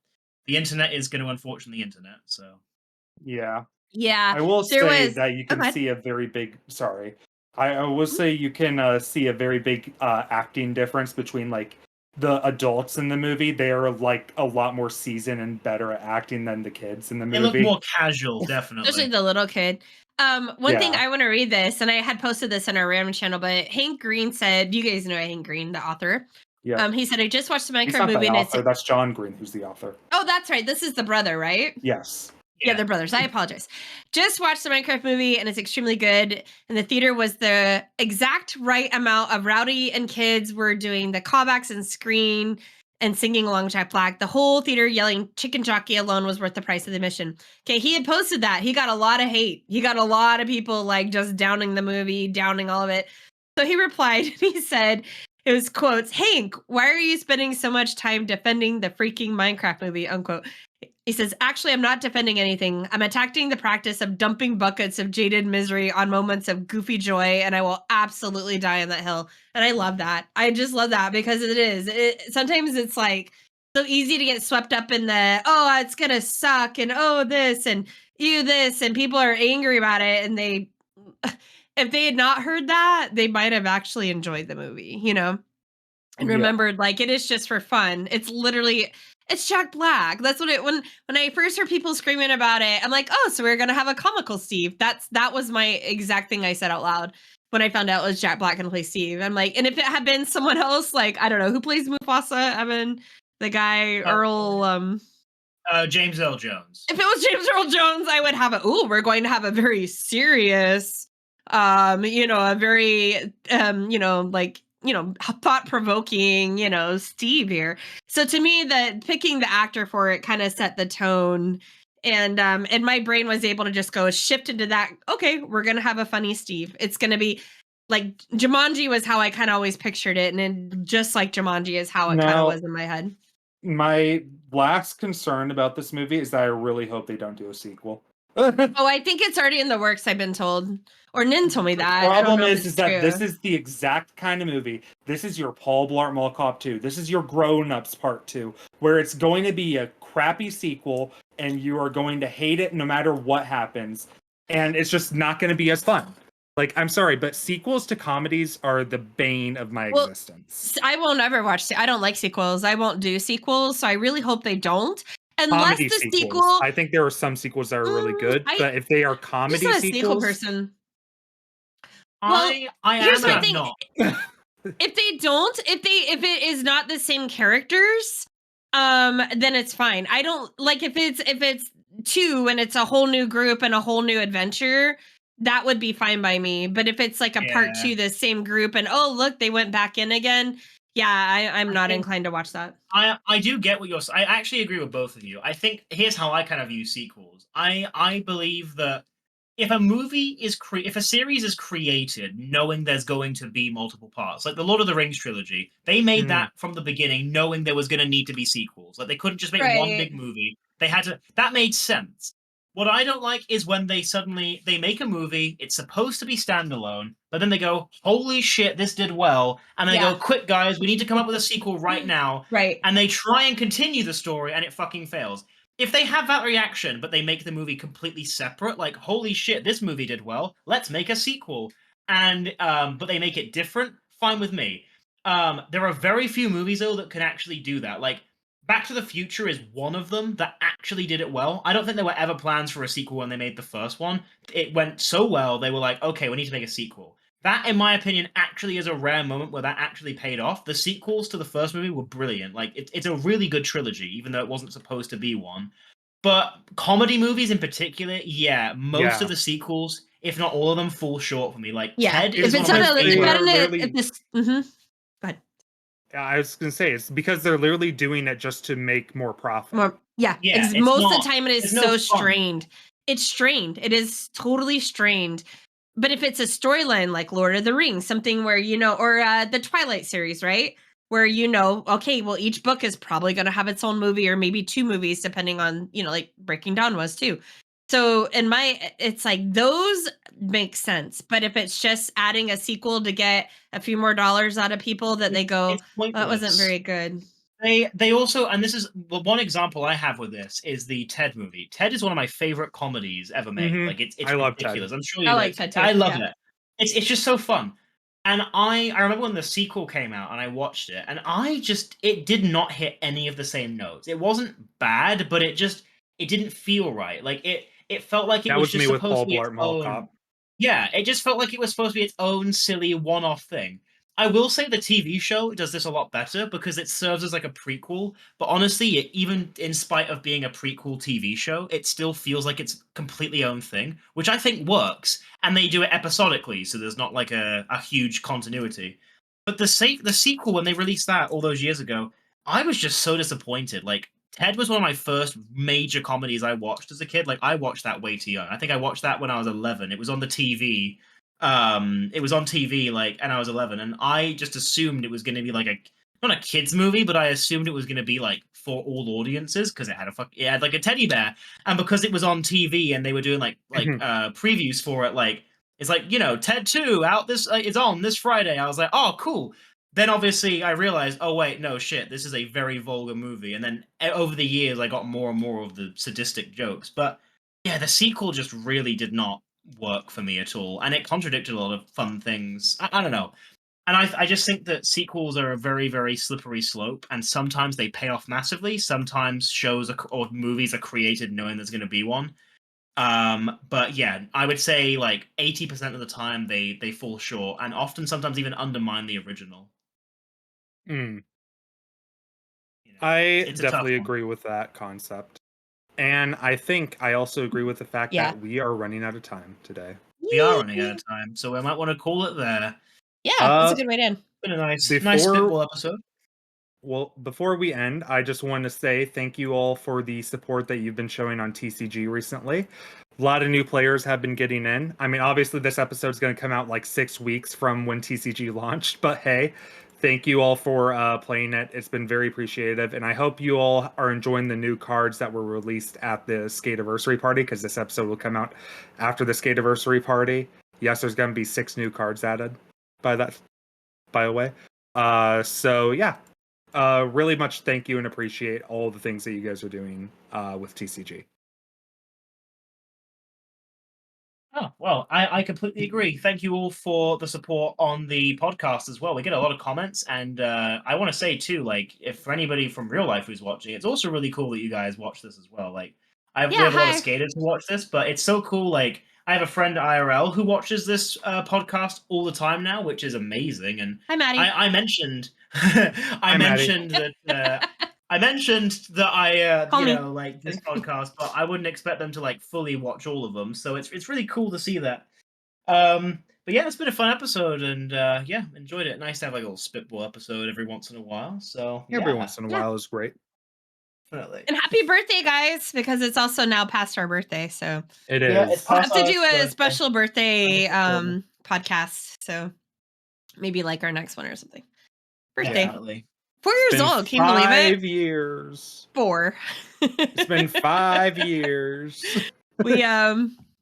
[SPEAKER 1] the internet is going to unfortunately internet, so
[SPEAKER 3] yeah,
[SPEAKER 2] I will say that you can see a very big I will say you can see a very big acting difference between, like, the adults in the movie. They are like a lot more seasoned and better at acting than the kids in the movie.
[SPEAKER 1] They look more casual, definitely.
[SPEAKER 3] Especially the little kid. One thing, I want to read this, and I had posted this on our random channel, but Hank Green said, you guys know Hank Green, the author.
[SPEAKER 2] Yeah.
[SPEAKER 3] He said, I just watched the Minecraft
[SPEAKER 2] He's not
[SPEAKER 3] movie.
[SPEAKER 2] The author. That's John Green, who's the author.
[SPEAKER 3] Oh, that's right. This is the brother, right?
[SPEAKER 2] Yes.
[SPEAKER 3] Yeah, they're brothers. I apologize. Just watched the Minecraft movie, and it's extremely good. And the theater was the exact right amount of rowdy, and kids were doing the callbacks and screen and singing along with Jack Black. The whole theater yelling "Chicken Jockey" alone was worth the price of the admission. Okay, he had posted that. He got a lot of hate. He got a lot of people like just downing the movie, downing all of it. So he replied, and he said, it was quotes, "Hank, why are you spending so much time defending the freaking Minecraft movie?" Unquote. He says, actually, I'm not defending anything. I'm attacking the practice of dumping buckets of jaded misery on moments of goofy joy, and I will absolutely die on that hill. And I love that. I just love that, because it is. Sometimes it's like so easy to get swept up in the, oh, it's going to suck, and oh, this, and you this, and people are angry about it. And they, if they had not heard that, they might have actually enjoyed the movie, you know? And remembered, like, it is just for fun. It's literally, it's Jack Black. That's what it, when I first heard people screaming about it, I'm like, oh, so we're gonna have a comical Steve. That was my exact thing I said out loud when I found out it was Jack Black gonna play Steve. I'm like, and if it had been someone else, like, I don't know, who plays Mufasa, Evan? The guy, Earl,
[SPEAKER 1] James Earl Jones.
[SPEAKER 3] If it was James Earl Jones, I would have we're going to have a very serious, you know, a very, you know, like, thought-provoking, Steve here. So to me, that picking the actor for it kind of set the tone, and my brain was able to just go shift into that. Okay, we're gonna have a funny Steve. It's gonna be like Jumanji was how I kind of always pictured it, and then just like Jumanji is how it kind of was in my head.
[SPEAKER 2] My last concern about this movie is that I really hope they don't do a sequel.
[SPEAKER 3] Oh, I think it's already in the works, I've been told. Or Nin told me that.
[SPEAKER 2] The
[SPEAKER 3] I don't
[SPEAKER 2] problem
[SPEAKER 3] know if
[SPEAKER 2] is
[SPEAKER 3] it's
[SPEAKER 2] that
[SPEAKER 3] true.
[SPEAKER 2] this is the exact kind of movie. This is your Paul Blart Mall Cop 2. This is your Grown Ups Part 2, where it's going to be a crappy sequel and you are going to hate it no matter what happens. And it's just not going to be as fun. Like, I'm sorry, but sequels to comedies are the bane of my existence.
[SPEAKER 3] I won't ever watch. I don't like sequels. I won't do sequels, so I really hope they don't. Unless
[SPEAKER 2] Comedy
[SPEAKER 3] the
[SPEAKER 2] sequels.
[SPEAKER 3] sequel,
[SPEAKER 2] I think there are some sequels that are really good, but if they are comedy
[SPEAKER 3] I'm just not a sequel
[SPEAKER 2] sequels,
[SPEAKER 3] person.
[SPEAKER 1] I
[SPEAKER 3] here's
[SPEAKER 1] am
[SPEAKER 3] my thing.
[SPEAKER 1] not.
[SPEAKER 3] If it is not the same characters, then it's fine. I don't like if it's 2 and it's a whole new group and a whole new adventure, that would be fine by me. But if it's like a part 2, the same group, and oh look, they went back in again, I'm not inclined to watch that.
[SPEAKER 1] I do get what you're saying. I actually agree with both of you. I think here's how I kind of view sequels. I believe that if a series is created knowing there's going to be multiple parts, like the Lord of the Rings trilogy, they made that from the beginning knowing there was going to need to be sequels. Like they couldn't just make one big movie. They had to. That made sense. What I don't like is when they make a movie, it's supposed to be standalone, but then they go, "Holy shit, this did well," and they go, "Quick guys, we need to come up with a sequel right now."
[SPEAKER 3] Right.
[SPEAKER 1] And they try and continue the story, and it fucking fails. If they have that reaction, but they make the movie completely separate, like, "Holy shit, this movie did well, let's make a sequel," and but they make it different, fine with me. There are very few movies though that can actually do that. Like Back to the Future is one of them that actually did it well. I don't think there were ever plans for a sequel when they made the first one. It went so well, they were like, okay, we need to make a sequel. That, in my opinion, actually is a rare moment where that actually paid off. The sequels to the first movie were brilliant. Like, it's a really good trilogy, even though it wasn't supposed to be one. But comedy movies in particular, most of the sequels, if not all of them, fall short for me. Like, Ted is one of my favorite.
[SPEAKER 3] Go ahead.
[SPEAKER 2] I was going to say, it's because they're literally doing it just to make more profit.
[SPEAKER 3] Most of the time it is so strained. It's strained. It is totally strained. But if it's a storyline like Lord of the Rings, something where, or the Twilight series, right? Where, okay, well, each book is probably going to have its own movie or maybe 2 movies, depending on, like Breaking Dawn was too. So it's like those make sense. But if it's just adding a sequel to get a few more dollars out of people that they go, that wasn't very good.
[SPEAKER 1] They also, and this is the one example I have with this, is the Ted movie. Ted is one of my favorite comedies ever made. Like it's
[SPEAKER 2] I love
[SPEAKER 1] ridiculous.
[SPEAKER 2] Ted.
[SPEAKER 1] I'm sure you
[SPEAKER 3] like Ted too.
[SPEAKER 1] I love it. It's just so fun. And I remember when the sequel came out and I watched it, and it did not hit any of the same notes. It wasn't bad, but it didn't feel right. Like it felt like it was just supposed to be its own. Yeah, it just felt like it was supposed to be its own silly one-off thing. I will say the TV show does this a lot better because it serves as like a prequel. But honestly, even in spite of being a prequel TV show, it still feels like it's completely own thing, which I think works. And they do it episodically, so there's not like a huge continuity. But the sequel, when they released that all those years ago, I was just so disappointed. Like Ted was one of my first major comedies I watched as a kid. Like I watched that way too young. I think I watched that when I was 11. It was on the TV. It was on TV, like, and I was 11, and I just assumed it was going to be like not a kids movie, but I assumed it was going to be like for all audiences because it had like a teddy bear, and because it was on TV and they were doing like previews for it, like it's like Ted 2 out it's on this Friday. I was like, oh cool. Then obviously I realized, oh wait, no shit, this is a very vulgar movie, and then over the years I got more and more of the sadistic jokes, but yeah, the sequel just really did not work for me at all, and it contradicted a lot of fun things. I don't know, and I just think that sequels are a very, very slippery slope, and sometimes they pay off massively. Sometimes shows or movies are created knowing there's going to be one. But yeah, I would say like 80% of the time they fall short, and often sometimes even undermine the original.
[SPEAKER 2] I definitely agree with that concept. And I think I also agree with the fact that we are running out of time today.
[SPEAKER 1] We are running out of time, so we might want to call it there.
[SPEAKER 3] Yeah, that's a good way to end.
[SPEAKER 1] Been a nice
[SPEAKER 2] Before-
[SPEAKER 1] spitball episode.
[SPEAKER 2] Well, before we end, I just want to say thank you all for the support that you've been showing on TCG recently. A lot of new players have been getting in. I mean, obviously, this episode is going to come out like 6 weeks from when TCG launched, but hey, thank you all for playing it. It's been very appreciative, and I hope you all are enjoying the new cards that were released at the Skadeversary party, because this episode will come out after the Skadeversary party. Yes, there's going to be 6 new cards added by the way. So yeah. Really much thank you and appreciate all the things that you guys are doing with TCG.
[SPEAKER 1] Oh, well, I completely agree. Thank you all for the support on the podcast as well. We get a lot of comments, and I want to say too, like, if for anybody from real life who's watching, it's also really cool that you guys watch this as well. Like, we have a lot of skaters who watch this, but it's so cool. Like, I have a friend IRL who watches this podcast all the time now, which is amazing. And
[SPEAKER 3] Hi, Maddie.
[SPEAKER 1] I mentioned, I mentioned that. I mentioned that I, like this podcast, but I wouldn't expect them to like fully watch all of them. So it's really cool to see that. But yeah, it's been a fun episode, and yeah, enjoyed it. Nice to have like a little spitball episode every once in a while. So
[SPEAKER 2] every once in a while is great.
[SPEAKER 1] Definitely.
[SPEAKER 3] And happy birthday, guys, because it's also now past our birthday. So
[SPEAKER 2] it is.
[SPEAKER 1] Yeah,
[SPEAKER 3] we'll have to do a special birthday podcast. So maybe like our next one or something. Birthday.
[SPEAKER 1] Definitely.
[SPEAKER 3] 4 years old. Can you believe it?
[SPEAKER 2] 5 years.
[SPEAKER 3] 4.
[SPEAKER 2] It's been 5 years.
[SPEAKER 3] We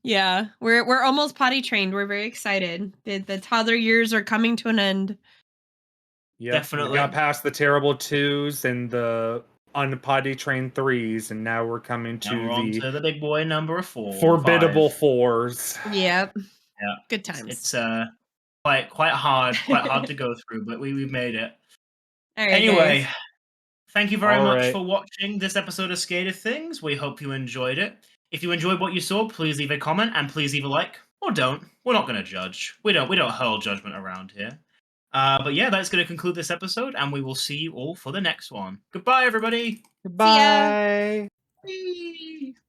[SPEAKER 3] yeah, we're almost potty trained. We're very excited. The toddler years are coming to an end.
[SPEAKER 2] Yep.
[SPEAKER 1] Definitely.
[SPEAKER 2] We got past the terrible 2s and the unpotty trained 3s, and now we're coming to
[SPEAKER 1] the big boy number 4.
[SPEAKER 2] Forbiddable 4s.
[SPEAKER 3] Yep.
[SPEAKER 1] Yeah.
[SPEAKER 3] Good times.
[SPEAKER 1] It's quite hard to go through, but we've made it.
[SPEAKER 3] All right,
[SPEAKER 1] anyway,
[SPEAKER 3] guys.
[SPEAKER 1] Thank you very much for watching this episode of Skader Things. We hope you enjoyed it. If you enjoyed what you saw, please leave a comment and please leave a like, or don't. We're not going to judge. We don't hurl judgment around here. But yeah, that's going to conclude this episode, and we will see you all for the next one. Goodbye, everybody.
[SPEAKER 2] Goodbye.
[SPEAKER 3] See ya.